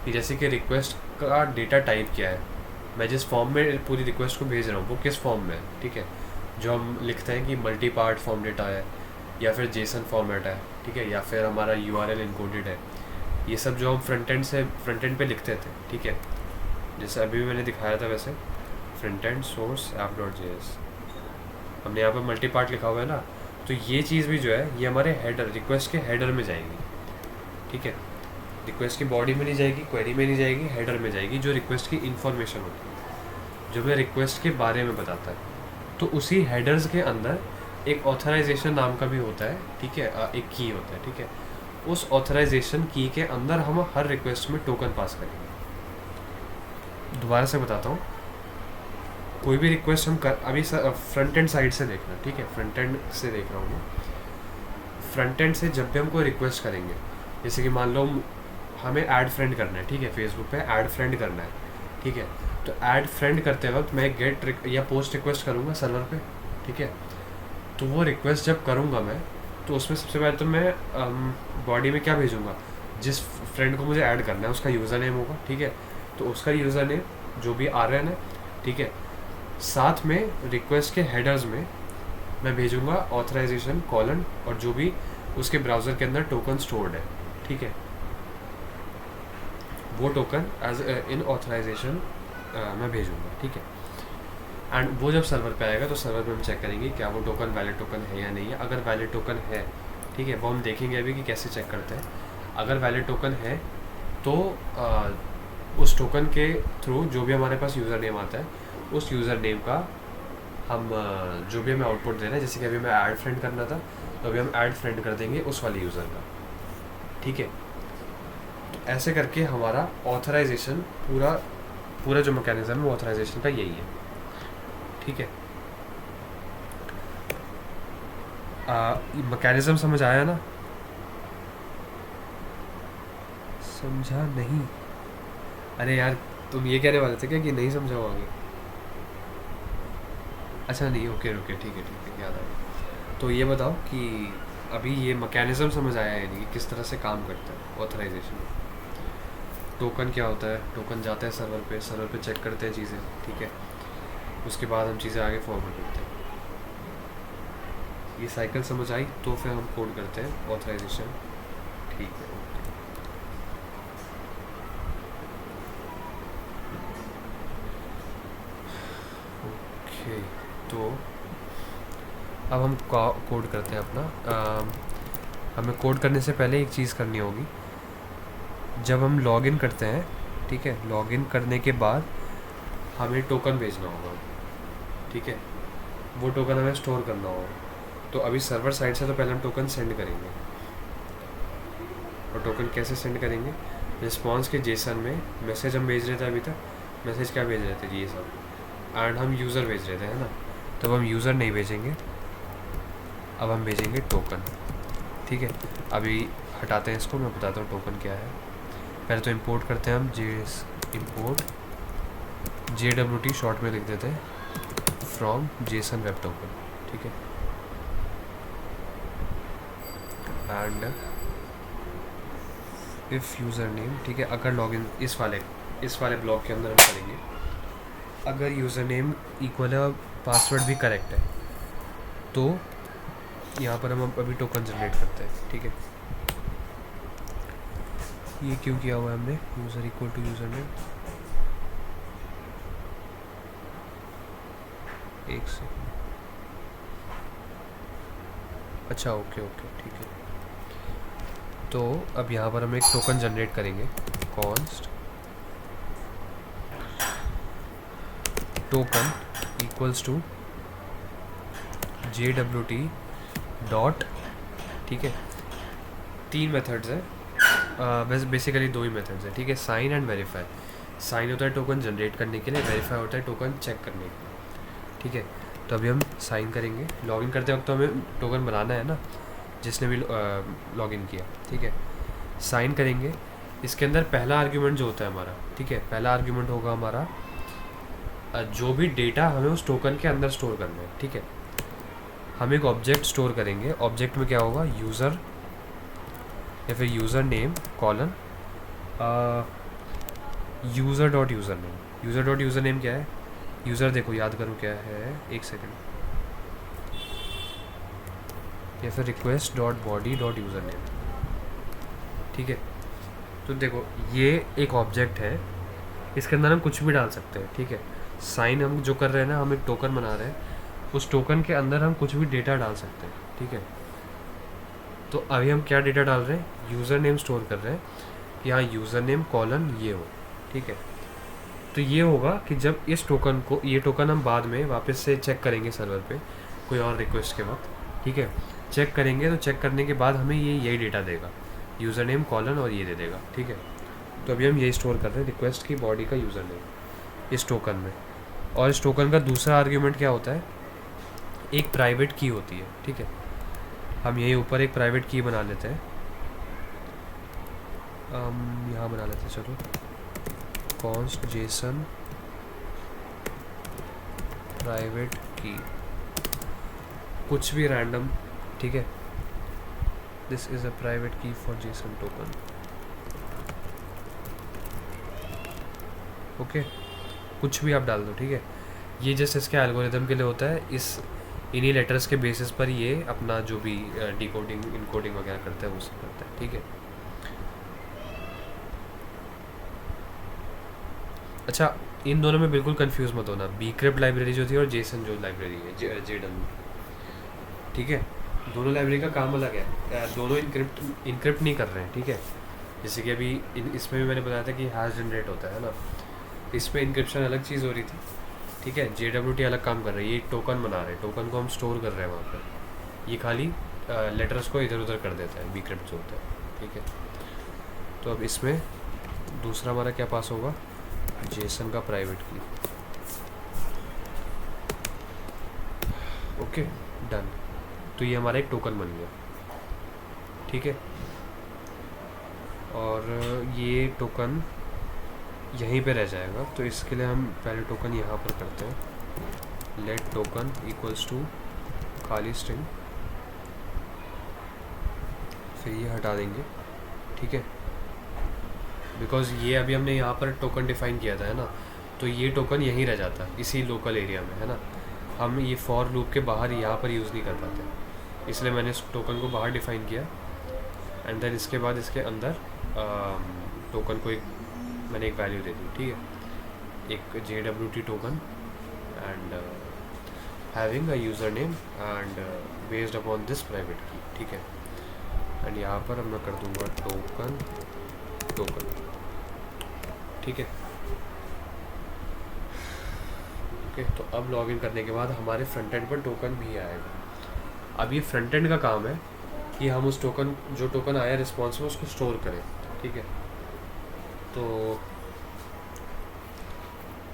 कि जैसे कि रिक्वेस्ट का डेटा टाइप क्या है, मैं जिस फॉर्म में पूरी रिक्वेस्ट को भेज रहा हूँ वो किस फॉर्म में है, ठीक है। जो हम लिखते हैं कि मल्टी पार्ट फॉर्म डेटा है, या फिर जेसन फॉर्मेट है, ठीक है, या फिर हमारा URL इनकोडेड है, ये सब जो हम फ्रंट एंड पे लिखते थे, ठीक है, जैसे अभी भी मैंने दिखाया था वैसे, फ्रंट एंड सोर्स app.js, हमने यहाँ पर मल्टी पार्ट लिखा हुआ है ना। तो ये चीज़ भी जो है ये हमारे हेडर, रिक्वेस्ट के हेडर में जाएगी, ठीक है। रिक्वेस्ट की बॉडी में नहीं जाएगी, क्वेरी में नहीं जाएगी, हेडर में जाएगी, जो रिक्वेस्ट की इन्फॉर्मेशन होती है, जो हमें रिक्वेस्ट के बारे में बताता है। तो उसी हेडर्स के अंदर एक ऑथराइजेशन नाम का भी होता है, ठीक है, एक की होता है, ठीक है। उस ऑथराइजेशन की के अंदर हम हर रिक्वेस्ट में टोकन पास करेंगे। दोबारा से बताता हूँ, कोई भी रिक्वेस्ट हम कर, अभी फ्रंट एंड साइड से देखना, ठीक है, फ्रंट एंड से देख रहा हूँ मैं। फ्रंट एंड से जब भी हम कोई रिक्वेस्ट करेंगे, जैसे कि मान लो हमें ऐड फ्रेंड करना है, ठीक है, फेसबुक पे ऐड फ्रेंड करना है, ठीक है। तो ऐड फ्रेंड करते वक्त मैं गेट या पोस्ट रिक्वेस्ट करूँगा सर्वर पे, ठीक है। तो वो रिक्वेस्ट जब करूँगा मैं, तो उसमें सबसे पहले तो मैं बॉडी में क्या भेजूँगा, जिस फ्रेंड को मुझे ऐड करना है उसका यूज़र नेम होगा, ठीक है। तो उसका यूज़र नेम जो भी RN है, ठीक है। साथ में रिक्वेस्ट के हेडर्स में मैं भेजूँगा ऑथराइजेशन कॉलन और जो भी उसके ब्राउज़र के अंदर टोकन स्टोर्ड है, ठीक है, वो टोकन एज इन ऑथराइजेशन मैं भेजूँगा, ठीक है। एंड वो जब सर्वर पे आएगा तो सर्वर पे हम चेक करेंगे क्या वो टोकन वैलिड टोकन है या नहीं है। अगर वैलिड टोकन है, ठीक है, वो हम देखेंगे अभी कि कैसे चेक करते हैं। अगर वैलिड टोकन है तो उस टोकन के थ्रू जो भी हमारे पास यूज़र नेम आता है, उस यूज़र नेम का हम जो भी हमें आउटपुट दे रहे हैं, जैसे कि अभी मैं ऐड फ्रेंड करना था तो अभी हम ऐड फ्रेंड कर देंगे उस वाले यूज़र का, ठीक है। तो ऐसे करके हमारा ऑथराइजेशन पूरा जो मैकेनिज्म है वो ऑथराइजेशन का यही है, ठीक है। मैकेनिज्म समझ आया ना? समझा नहीं? अरे यार तुम ये कहने वाले थे क्या कि नहीं समझा हो आगे? अच्छा नहीं, ओके ओके, ठीक है, याद आया। तो ये बताओ कि अभी ये मैकेनिज्म समझ आया है नहीं कि किस तरह से काम करता है ऑथराइजेशन। टोकन क्या होता है? टोकन जाता है सर्वर पे चेक करते हैं चीज़ें, ठीक है, उसके बाद हम चीज़ें आगे फॉरवर्ड करते हैं। ये साइकिल समझ आई तो फिर हम कोड करते हैं ऑथराइजेशन, ठीक है। ओके, तो अब हम कोड करते हैं अपना। हमें कोड करने से पहले एक चीज़ करनी होगी। जब हम लॉगिन करते हैं, ठीक है, लॉगिन करने के बाद हमें टोकन भेजना होगा, ठीक है, वो टोकन हमें स्टोर करना होगा। तो अभी सर्वर साइड से तो पहले हम टोकन सेंड करेंगे। और टोकन कैसे सेंड करेंगे? रिस्पॉन्स के जेसन में मैसेज हम भेज रहे थे अभी तक। मैसेज क्या भेज रहे थे जी? ये सब। एंड हम यूज़र भेज रहे थे, है ना? तब हम यूज़र नहीं भेजेंगे, अब हम भेजेंगे टोकन, ठीक है। अभी हटाते हैं इसको, मैं बताता हूँ टोकन क्या है। पहले तो इंपोर्ट करते हैं हम इंपोर्ट JWT शॉर्ट में लिख देते हैं फ्रॉम जेसन वेब टोकन, ठीक है। एंड इफ़ यूज़र नेम, ठीक है, अगर लॉगिन इस वाले ब्लॉक के अंदर हम करेंगे, अगर यूज़र नेम इक्वल है पासवर्ड भी करेक्ट है तो यहाँ पर हम अभी टोकन जनरेट करते हैं, ठीक है। ये क्यों किया हुआ है हमने? User equal to user name, एक सेकेंड, अच्छा ओके ओके, ठीक है। तो अब यहाँ पर हम एक टोकन जनरेट करेंगे, const token equals to JWT dot, ठीक है। 3 मेथड्स हैं, वैसे बेसिकली 2 ही मेथड्स हैं, ठीक है, साइन एंड वेरीफाई। साइन होता है टोकन जनरेट करने के लिए, वेरीफाई होता है टोकन चेक करने के लिए, ठीक है। तो अभी हम साइन करेंगे। लॉगिन करते वक्त तो हमें टोकन बनाना है ना, जिसने भी लॉगिन किया, ठीक है। साइन करेंगे, इसके अंदर पहला आर्ग्यूमेंट जो होता है हमारा, ठीक है, पहला आर्ग्यूमेंट होगा हमारा जो भी डेटा हमें उस टोकन के अंदर स्टोर करना है, ठीक है। हम एक ऑब्जेक्ट स्टोर करेंगे। ऑब्जेक्ट में क्या होगा? यूज़र या फिर user name colon user dot user name. User dot user name क्या है? यूज़र देखो याद करो क्या है, एक सेकेंड, या फिर request dot body dot user name, ठीक है। तो देखो ये एक ऑब्जेक्ट है, इसके अंदर हम कुछ भी डाल सकते हैं, ठीक है। साइन हम जो कर रहे हैं ना, हम एक टोकन बना रहे हैं, उस टोकन के अंदर हम कुछ भी डेटा डाल सकते हैं, ठीक है। तो अभी हम क्या डेटा डाल रहे हैं? यूज़र नेम स्टोर कर रहे हैं कि हाँ यूज़र नेम कॉलन ये हो, ठीक है। तो ये होगा कि जब इस टोकन को, ये टोकन हम बाद में वापस से चेक करेंगे सर्वर पे कोई और रिक्वेस्ट के वक्त, ठीक है, चेक करेंगे तो चेक करने के बाद हमें यही डेटा देगा, यूज़र नेम कॉलन और ये दे देगा, ठीक है। तो अभी हम यही स्टोर कर रहे हैं, रिक्वेस्ट की बॉडी का यूज़र नेम इस टोकन में। और इस टोकन का दूसरा आर्ग्यूमेंट क्या होता है? एक प्राइवेट की होती है, ठीक है। हम यहीं ऊपर एक प्राइवेट की बना लेते हैं, यहाँ बना लेते हैं, चलो, कॉन्स्ट जेसन प्राइवेट की, कुछ भी रैंडम, ठीक है। दिस इज़ अ प्राइवेट की फॉर जेसन टोकन, ओके, कुछ भी आप डाल दो, ठीक है। ये जस्ट इसके एल्गोरिथम के लिए होता है, इन्हीं लेटर्स के बेसिस पर ये अपना जो भी डिकोडिंग इनकोडिंग वगैरह करता है वो सब करता है, ठीक है। अच्छा, इन दोनों में बिल्कुल कंफ्यूज मत होना, बीक्रिप्ट लाइब्रेरी जो थी और जेसन जो लाइब्रेरी है जेडब्ल्यू, ठीक है। दोनों लाइब्रेरी का काम अलग है, दोनों इनक्रिप्ट नहीं कर रहे हैं, ठीक है। जैसे कि अभी इसमें भी मैंने बताया था कि हैश जनरेट होता है ना, इसमें इंक्रिप्शन अलग चीज़ हो रही थी, ठीक है। JWT अलग काम कर रही है, ये टोकन बना रहे हैं, टोकन को हम स्टोर कर रहे हैं वहाँ पर, ये खाली लेटर्स को इधर उधर कर देता है, बीक्रिप्ट जो होता है, ठीक है। तो अब इसमें दूसरा हमारा क्या पास होगा, जेसन का प्राइवेट की, ओके डन। तो ये हमारा एक टोकन बन गया, ठीक है। और ये टोकन यहीं पे रह जाएगा, तो इसके लिए हम पहले टोकन यहाँ पर करते हैं, लेट टोकन इक्वल्स टू खाली स्ट्रिंग, फिर ये हटा देंगे, ठीक है। बिकॉज ये अभी हमने यहाँ पर टोकन डिफाइन किया था, है ना, तो ये टोकन यहीं रह जाता इसी लोकल एरिया में, है ना। हम ये फॉर लूप के बाहर यहाँ पर यूज़ नहीं कर पाते, इसलिए मैंने इस टोकन को बाहर डिफाइन किया, एंड देन इसके बाद इसके अंदर टोकन को एक मैंने एक वैल्यू दे दी, ठीक है, एक JWT token and having a user name and based upon this private की, ठीक है। एंड यहाँ पर मैं कर दूँगा टोकन, ठीक है, ओके। तो अब लॉगिन करने के बाद हमारे फ्रंट एंड पर टोकन भी आएगा। अब ये फ्रंट एंड का काम है कि हम उस टोकन, जो टोकन आया रिस्पॉन्स में, उसको स्टोर करें, ठीक है। तो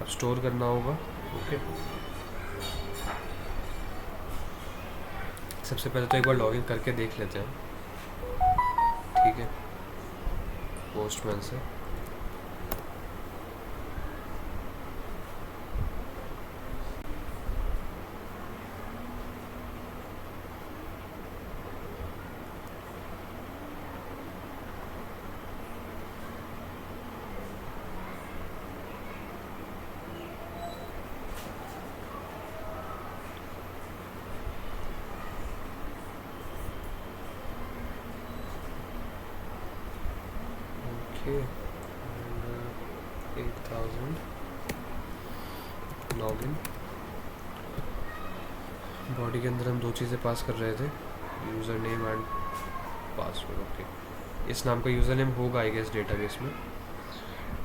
अब स्टोर करना होगा, ओके। सबसे पहले तो एक बार लॉगिन करके देख लेते हैं, ठीक है, पोस्टमैन से। Okay, 8000 login. बॉडी के अंदर हम दो चीज़ें पास कर रहे थे, user name and password, okay. इस नाम का यूज़र नेम होगा आई गेस डेटाबेस में,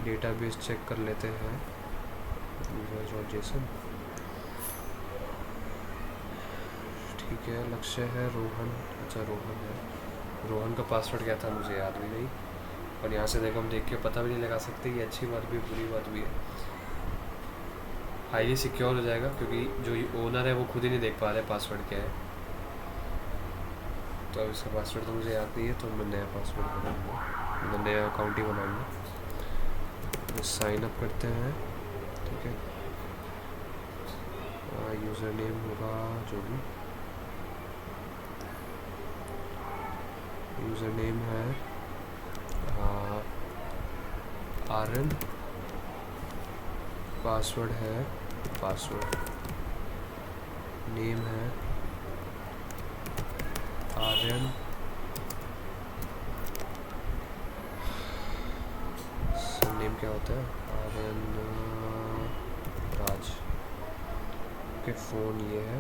डेटाबेस चेक कर लेते हैं, यूजर.json, ठीक है। लक्ष्य है रोहन, अच्छा रोहन है, रोहन का पासवर्ड क्या था मुझे याद भी नहीं, और यहाँ से देखो हम देख के पता भी नहीं लगा सकते, ये अच्छी बात भी बुरी बात भी है। हाईली सिक्योर हो जाएगा क्योंकि जो ओनर है वो खुद ही नहीं देख पा रहे पासवर्ड क्या है, तो अब इसका पासवर्ड तो मुझे याद नहीं है, तो मैं नया पासवर्ड बनाऊँगा, मैं नया अकाउंट ही बनाऊँगा। साइन अप करते हैं, ठीक है। यूज़र नेम होगा जो भी, यूज़र नेम है आर्यन, पासवर्ड है पासवर्ड, नेम है आर्यन, सरनेम क्या होता है, आर्यन राज, ओके। फ़ोन ये है,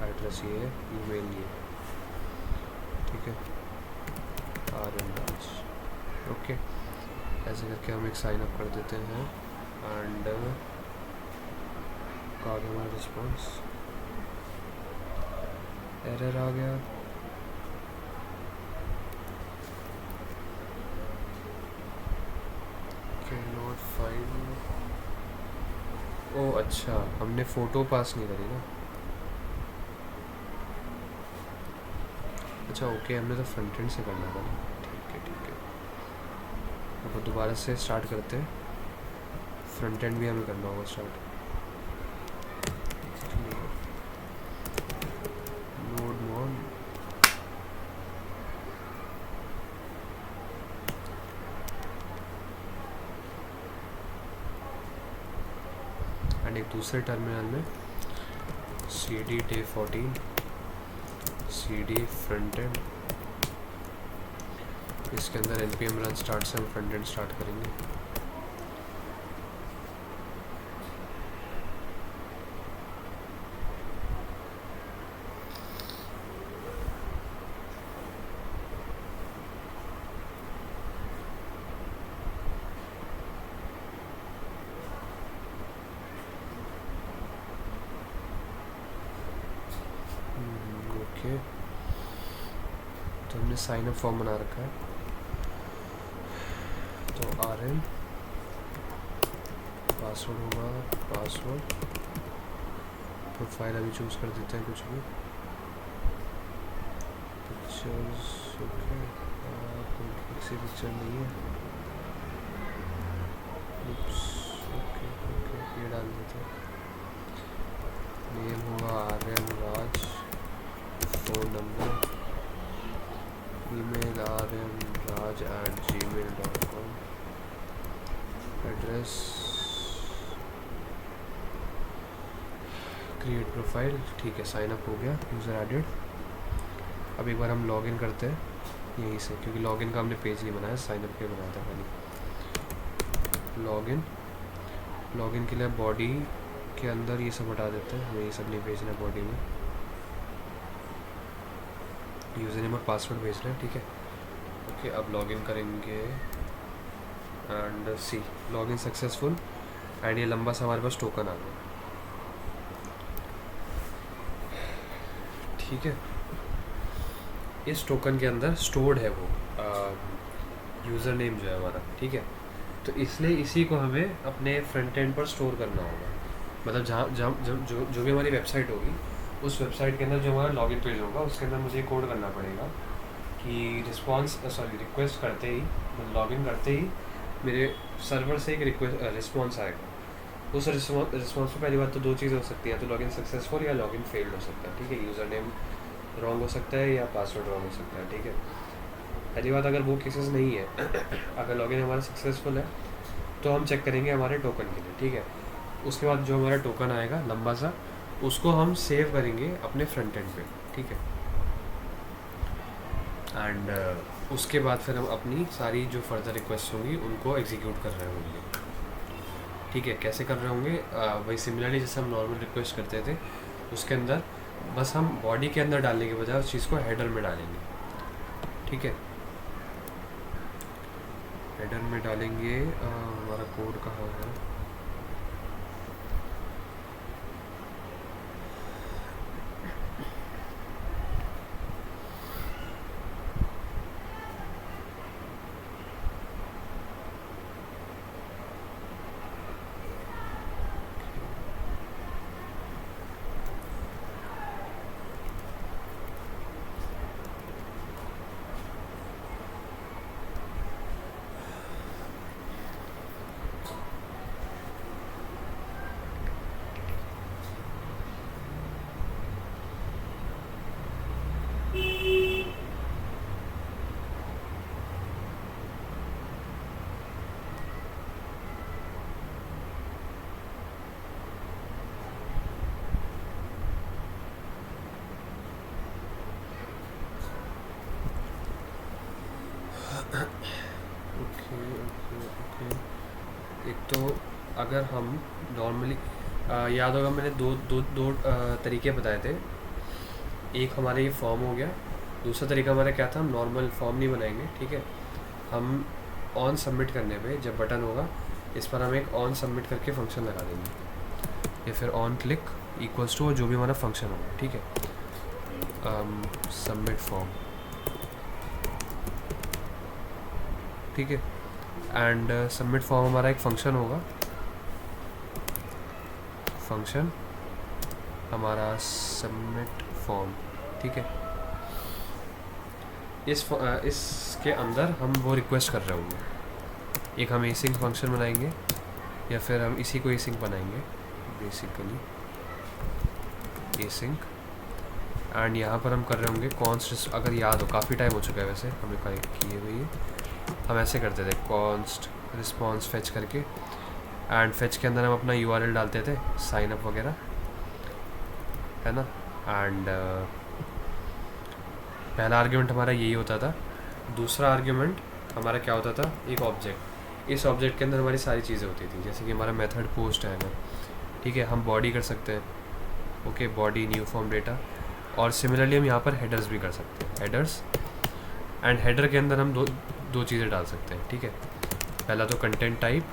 एड्रेस ये है, ईमेल ये, ठीक है, आर्यन राज, ओके। ऐसे करके हम एक साइन अप कर देते हैं, एंड आ गया हमारा रिस्पॉन्स, एरर आ गया, कैन नॉट फाइंड, ओ अच्छा हमने फ़ोटो पास नहीं करी ना, अच्छा ओके, हमने तो फ्रंट एंड से करना था ना, ठीक है ठीक है। अब दोबारा से स्टार्ट करते हैं, फ्रंट एंड भी हमें करना होगा स्टार्ट, लोड मोड, एंड एक दूसरे टर्मिनल में cd day 14 cd front end, इसके अंदर npm रन स्टार्ट से हम फ्रंट एंड स्टार्ट करेंगे। ओके, तो हमने साइन अप फॉर्म बना रखा है, तो rm पासवर्ड होगा, पासवर्ड, प्रोफाइल अभी चूज़ कर देते हैं कुछ भी, पिक्चर्स ओके, कोई किसी पिक्चर नहीं है, ओके ओके ये डाल देते हैं, नेम होगा rm Raj, phone number, email rmraj@gmail.com, address, create profile, ठीक है साइन अप हो गया, यूज़र एडेड। अब एक बार हम लॉगिन करते हैं यहीं से, क्योंकि लॉगिन का हमने पेज नहीं बनाया, साइन अप के बनाया था खाली। लॉगिन के लिए बॉडी के अंदर ये सब हटा देते हैं, हमें ये सब नहीं भेजना बॉडी में, यूज़र नेम और पासवर्ड भेज रहे हैं, ठीक है। ओके, अब लॉगिन करेंगे and see login successful, and ये लंबा सा हमारे पास टोकन आ गया, ठीक है। इस टोकन के अंदर स्टोर्ड है वो यूज़र नेम जो है हमारा, ठीक है। तो इसलिए इसी को हमें अपने फ्रंट एंड पर स्टोर करना होगा, मतलब जहाँ जहाँ जो भी हमारी वेबसाइट होगी, उस वेबसाइट के अंदर जो हमारा लॉगिन पेज होगा उसके अंदर मुझे कोड करना पड़ेगा कि रिक्वेस्ट करते ही, लॉगिन करते ही मेरे सर्वर से एक रिस्पॉन्स आएगा। उस रिस्पॉन्स में पहली बात तो दो चीज़ें हो सकती हैं, तो लॉगिन सक्सेसफुल या लॉगिन फेल्ड हो सकता है, ठीक है। यूज़र नेम रॉन्ग हो सकता है या पासवर्ड रॉन्ग हो सकता है, ठीक है। पहली बात, अगर वो केसेस नहीं है अगर लॉगिन हमारा सक्सेसफुल है तो हम चेक करेंगे हमारे टोकन के लिए, ठीक है। उसके बाद जो हमारा टोकन आएगा लंबा सा, उसको हम सेव करेंगे अपने फ्रंट एंड पे, ठीक है। एंड उसके बाद फिर हम अपनी सारी जो फर्दर रिक्वेस्ट होंगी उनको एग्जीक्यूट कर रहे होंगे, ठीक है। कैसे कर रहे होंगे, वही सिमिलरली जैसे हम नॉर्मल रिक्वेस्ट करते थे, उसके अंदर बस हम बॉडी के अंदर डालने के बजाय उस चीज़ को हेडर में डालेंगे, ठीक है। हेडर में डालेंगे, हमारा कोड कहाँ है, ओके। एक तो अगर हम नॉर्मली, याद होगा मैंने दो तरीके बताए थे, एक हमारे ये फॉर्म हो गया, दूसरा तरीका हमारा क्या था, हम नॉर्मल फॉर्म नहीं बनाएंगे, ठीक है। हम ऑन सबमिट करने पे जब बटन होगा, इस पर हम एक ऑन सबमिट करके फंक्शन लगा देंगे, या फिर ऑन क्लिक इक्वल्स टू जो भी हमारा फंक्शन होगा, ठीक है। सबमिट फॉर्म, ठीक है। एंड सबमिट फॉर्म हमारा एक फंक्शन होगा, फंक्शन हमारा सबमिट फॉर्म, ठीक है। इसके अंदर हम वो रिक्वेस्ट कर रहे होंगे, एक हम एसिंक फंक्शन बनाएंगे या फिर हम इसी को एसिंक बनाएंगे, बेसिकली एसिंक। एंड यहाँ पर हम कर रहे होंगे कॉन्स्ट, अगर याद हो काफ़ी टाइम हो चुका है वैसे हमने करेक्ट किए हुए, हम ऐसे करते थे कॉन्स्ट रिस्पॉन्स फेच करके, एंड फेच के अंदर हम अपना यूआरएल डालते थे, साइन अप वगैरह, है ना। एंड पहला आर्ग्यूमेंट हमारा यही होता था। दूसरा आर्ग्यूमेंट हमारा क्या होता था, एक ऑब्जेक्ट। इस ऑब्जेक्ट के अंदर हमारी सारी चीज़ें होती थी, जैसे कि हमारा मेथड पोस्ट है अगर, ठीक है, हम बॉडी कर सकते हैं, okay, body new form data. और सिमिलरली हम यहाँ पर हेडर्स भी कर सकते हैं, हेडर्स। एंड हेडर के अंदर हम दो चीज़ें डाल सकते हैं, ठीक है। पहला तो कंटेंट टाइप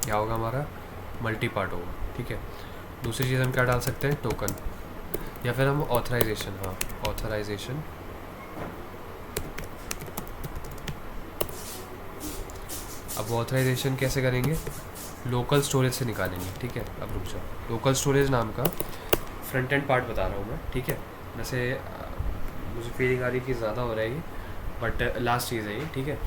क्या होगा हमारा, मल्टी पार्ट होगा, ठीक है। दूसरी चीज़ हम क्या डाल सकते हैं, टोकन, या फिर हम ऑथराइजेशन, हाँ ऑथराइजेशन। अब ऑथराइजेशन कैसे करेंगे, लोकल स्टोरेज से निकालेंगे, ठीक है। अब रुक जाओ, लोकल स्टोरेज नाम का फ्रंट एंड पार्ट बता रहा हूँ मैं, ठीक है। वैसे मुझे फीलिंग आ रही कि ज़्यादा हो रहा है ये, बट लास्ट चीज़ है ये, ठीक है।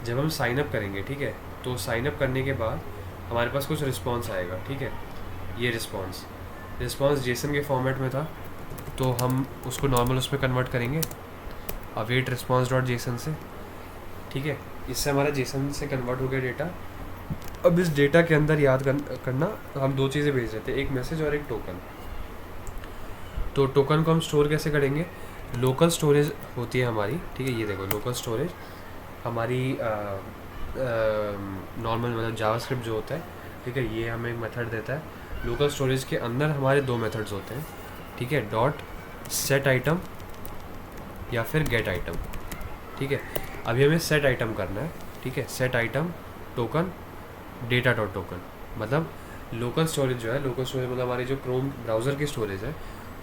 जब हम साइन अप करेंगे, ठीक है, तो साइन अप करने के बाद हमारे पास कुछ रिस्पॉन्स आएगा, ठीक है। ये रिस्पॉन्स जेसन के फॉर्मेट में था, तो हम उसको नॉर्मल उसमें कन्वर्ट करेंगे अवेट रिस्पॉन्स डॉट जेसन से, ठीक है। इससे हमारा जेसन से कन्वर्ट हो गया डेटा। अब इस डेटा के अंदर याद करना हम दो चीज़ें भेज देते हैं, एक मैसेज और एक टोकन। तो टोकन को हम स्टोर कैसे करेंगे, लोकल स्टोरेज होती है हमारी, ठीक है। ये देखो लोकल स्टोरेज हमारी नॉर्मल मतलब जावास्क्रिप्ट जो होता है, ठीक है, ये हमें एक मेथड देता है। लोकल स्टोरेज के अंदर हमारे दो मेथड्स होते हैं, ठीक है, डॉट सेट आइटम या फिर गेट आइटम, ठीक है। अभी हमें सेट आइटम करना है, ठीक है, set item token data dot token. मतलब लोकल स्टोरेज जो है, लोकल स्टोरेज मतलब हमारी जो क्रोम ब्राउज़र की स्टोरेज है,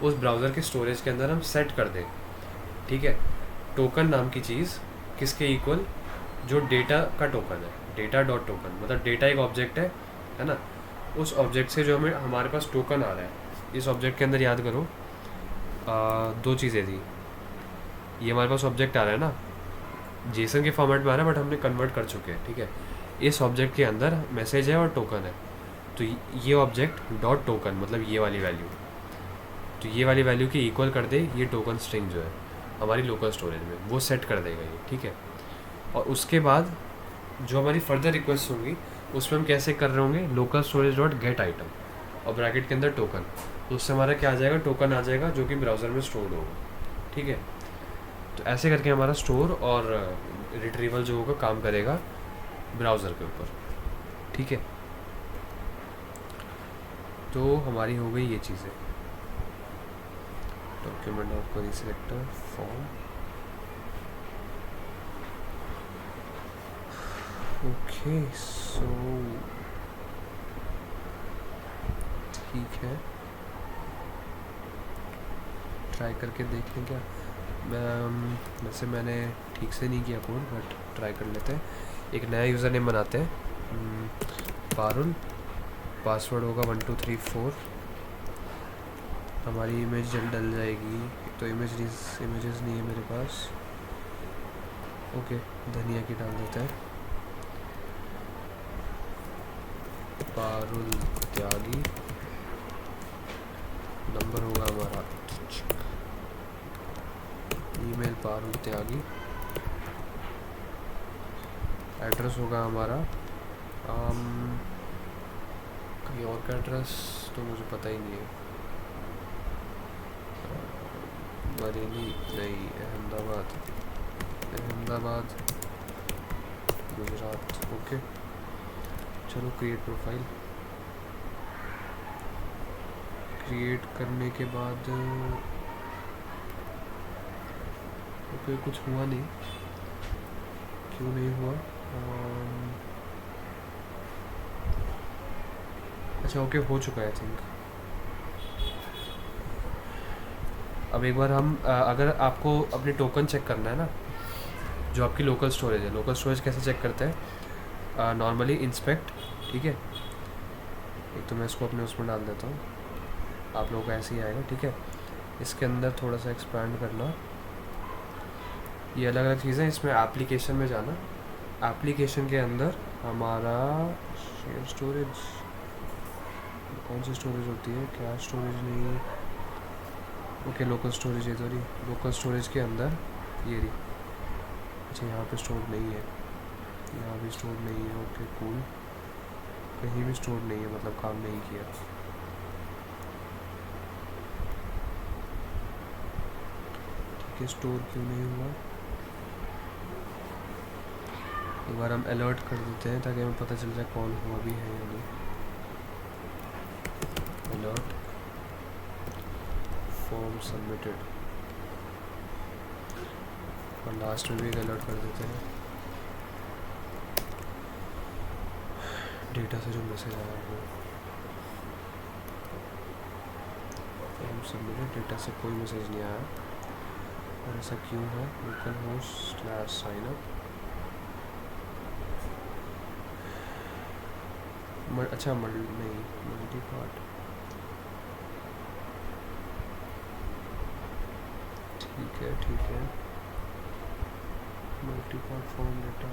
उस ब्राउज़र के स्टोरेज के अंदर हम सेट कर दें, ठीक है, टोकन नाम की चीज़ किसके इक्वल, जो डेटा का टोकन है, डेटा डॉट टोकन। मतलब डेटा एक ऑब्जेक्ट है ना, उस ऑब्जेक्ट से जो हमें हमारे पास टोकन आ रहा है, इस ऑब्जेक्ट के अंदर याद करो दो चीज़ें थी। ये हमारे पास ऑब्जेक्ट आ रहा है ना, जेसन के फॉर्मेट में आ रहा है, बट हमने कन्वर्ट कर चुके हैं, ठीक है। इस ऑब्जेक्ट के अंदर मैसेज है और टोकन है, तो ये ऑब्जेक्ट डॉट टोकन मतलब ये वाली वैल्यू, तो ये वाली वैल्यू की इक्वल कर दे ये टोकन स्ट्रिंग जो है हमारी लोकल स्टोरेज में, वो सेट कर देगा ये, ठीक है। और उसके बाद जो हमारी फर्दर रिक्वेस्ट होंगी उसमें हम कैसे कर रहे होंगे, local storage dot gate item और ब्रैकेट के अंदर टोकन, तो उससे हमारा क्या आ जाएगा, टोकन आ जाएगा जो कि ब्राउज़र में स्टोर होगा, ठीक है। तो ऐसे करके हमारा स्टोर और रिट्रीवल जो होगा काम करेगा ब्राउज़र के ऊपर, ठीक है। तो हमारी हो गई ये चीज़ें, डॉक्यूमेंट और क्वेरी सिलेक्टर फॉर्म, ओके। सो ठीक है, ट्राई करके देख लें क्या। वैसे मैंने ठीक से नहीं किया कोड, बट ट्राई कर लेते हैं। एक नया यूज़र नेम बनाते हैं, पारुल, पासवर्ड होगा 1234। हमारी इमेज जल्द डल जाएगी, तो इमेजेस नहीं है मेरे पास, ओके, धनिया की डाल देते हैं, पारुल त्यागी। नंबर होगा हमारा, ईमेल पारुल त्यागी, एड्रेस होगा हमारा कहीं और का एड्रेस तो मुझे पता ही नहीं है, बरेली नहीं, अहमदाबाद गुजरात, ओके। चलो क्रिएट प्रोफाइल, क्रिएट करने के बाद ओके कुछ हुआ नहीं, क्यों नहीं हुआ, अच्छा ओके हो चुका है आई थिंक। अब एक बार हम अगर आपको अपने टोकन चेक करना है ना, जो आपकी लोकल स्टोरेज है, लोकल स्टोरेज कैसे चेक करते हैं, नॉर्मली इंस्पेक्ट, ठीक है। एक तो मैं इसको अपने उसमें डाल देता हूँ, आप लोगों का ऐसे ही आएगा, ठीक है। इसके अंदर थोड़ा सा एक्सपैंड करना, ये अलग अलग चीज़ें, इसमें एप्लीकेशन में जाना, एप्लीकेशन के अंदर हमारा शेयर स्टोरेज, कौन सी स्टोरेज होती है, क्या स्टोरेज नहीं, ओके लोकल स्टोरेज है, तो रही लोकल स्टोरेज के अंदर ये रही, अच्छा यहाँ पे स्टोर नहीं है, यहाँ भी स्टोर नहीं है, ओके कूल, कहीं भी स्टोर नहीं है, मतलब काम नहीं किया। ये स्टोर क्यों नहीं हुआ? एक बार हम अलर्ट कर देते हैं ताकि हमें पता चल जाए कॉल हुआ भी है या नहीं। अलर्ट फॉर्म सबमिटेड, और लास्ट में भी एक अलर्ट कर देते हैं डेटा से जो मैसेज आया वो। फॉर्म सबमिटेड, डेटा से कोई मैसेज नहीं आया, और ऐसा क्यों है? Local host /sign up। अच्छा नहीं, मल्टी पार्ट, ठीक है multi part form data.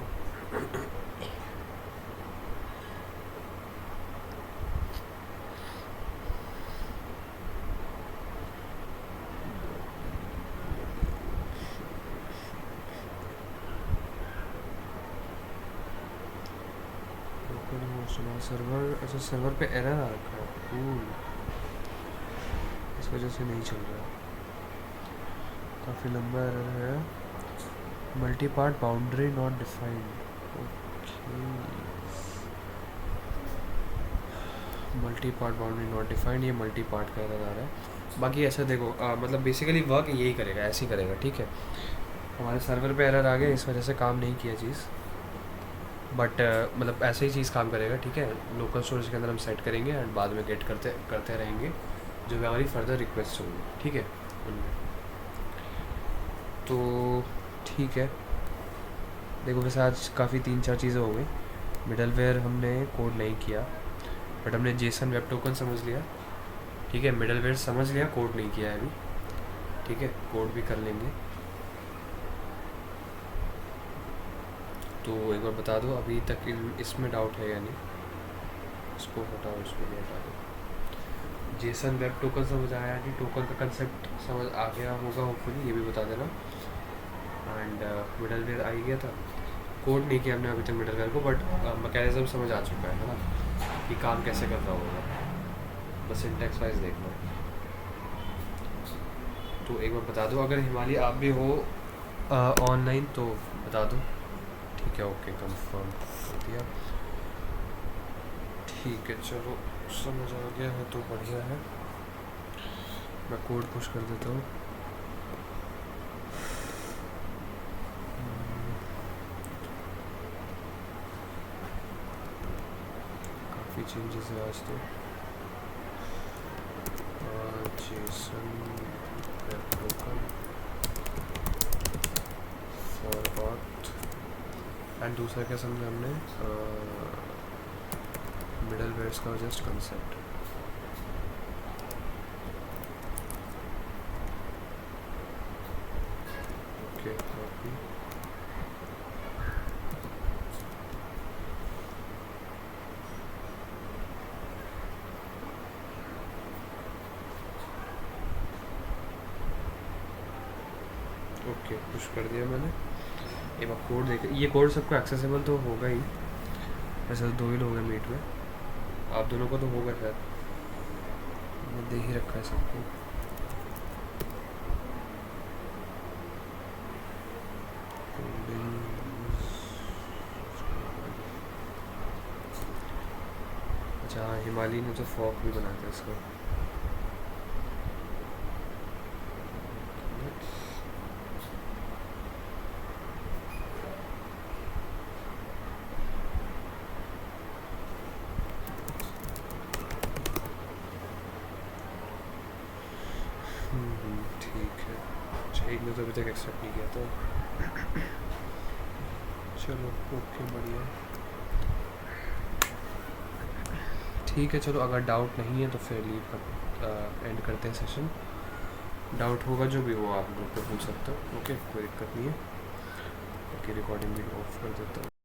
Server, अच्छा सर्वर पे एरर आ रखा है, कूल, इस वजह से नहीं चल रहा। काफ़ी लंबा एरर है। Multi part boundary not defined, okay. Multi part boundary not defined, ये मल्टी पार्ट का एरर आ रहा है। बाकी ऐसा देखो मतलब बेसिकली वर्क यही करेगा, ऐसे ही करेगा, ठीक है। हमारे सर्वर पे एरर आ गया, इस वजह से काम नहीं किया चीज़, बट मतलब ऐसे ही चीज़ काम करेगा, ठीक है। लोकल स्टोरेज के अंदर हम सेट करेंगे एंड बाद में गेट करते रहेंगे जो भी हमारी फर्दर रिक्वेस्ट होगी, ठीक है उनमें। तो ठीक है, देखो वैसे आज काफ़ी 3-4 चीज़ें हो गई। मिडलवेयर हमने कोड नहीं किया, बट हमने जेसन वेब टोकन समझ लिया, ठीक है। मिडलवेयर समझ लिया, कोड नहीं किया है अभी, ठीक है। कोड भी कर लेंगे। तो एक बार बता दो अभी तक इसमें डाउट है या नहीं? इसको हटाओ, इसको भी हटा दो। जेसन वेब टोकन समझ आया नहीं? टोकन का कंसेप्ट समझ आ गया होगा होपफुली, ये भी बता देना। एंड मिडलवेयर आ ही गया था, कोड नहीं किया हमने अभी तक मिडलवेयर को, बट मैकेनिज्म समझ आ चुका है ना कि काम कैसे कर रहा होगा, बस सिंटैक्स वाइज देखना। तो एक बार बता दो, अगर हिमालय आप भी हो ऑनलाइन तो बता दो, ठीक है। ओके, कंफर्म कर दिया, ठीक है। चलो समझ आ गया है तो बढ़िया है। मैं कोड पुश कर देता हूँ। काफ़ी चेंजेस है आज तो। Jason web token forward, and दूसरा क्या समझा हमने? मिडलवेयर्स का just concept. Okay, copy, okay push कर दिया मैंने। एक बार कोड देख, ये कोड सबको एक्सेसिबल तो होगा ही, वैसे तो 2 ही लोग हैं मीट में, आप दोनों को तो होगा शायद, मैंने दे ही रखा है सबको। अच्छा, हिमालय ने तो फॉक भी बना दिया इसका। ठीक है, अच्छा एक ने तो अभी तक एक्सेप्ट नहीं किया था। चलो ओके, बढ़िया, ठीक है। चलो अगर डाउट नहीं है तो फिर लीव कर एंड करते हैं सेशन। डाउट होगा जो भी हो आप ग्रुप पे पूछ सकते हो, ओके, कोई दिक्कत नहीं है। ओके, रिकॉर्डिंग भी ऑफ कर देता हूँ।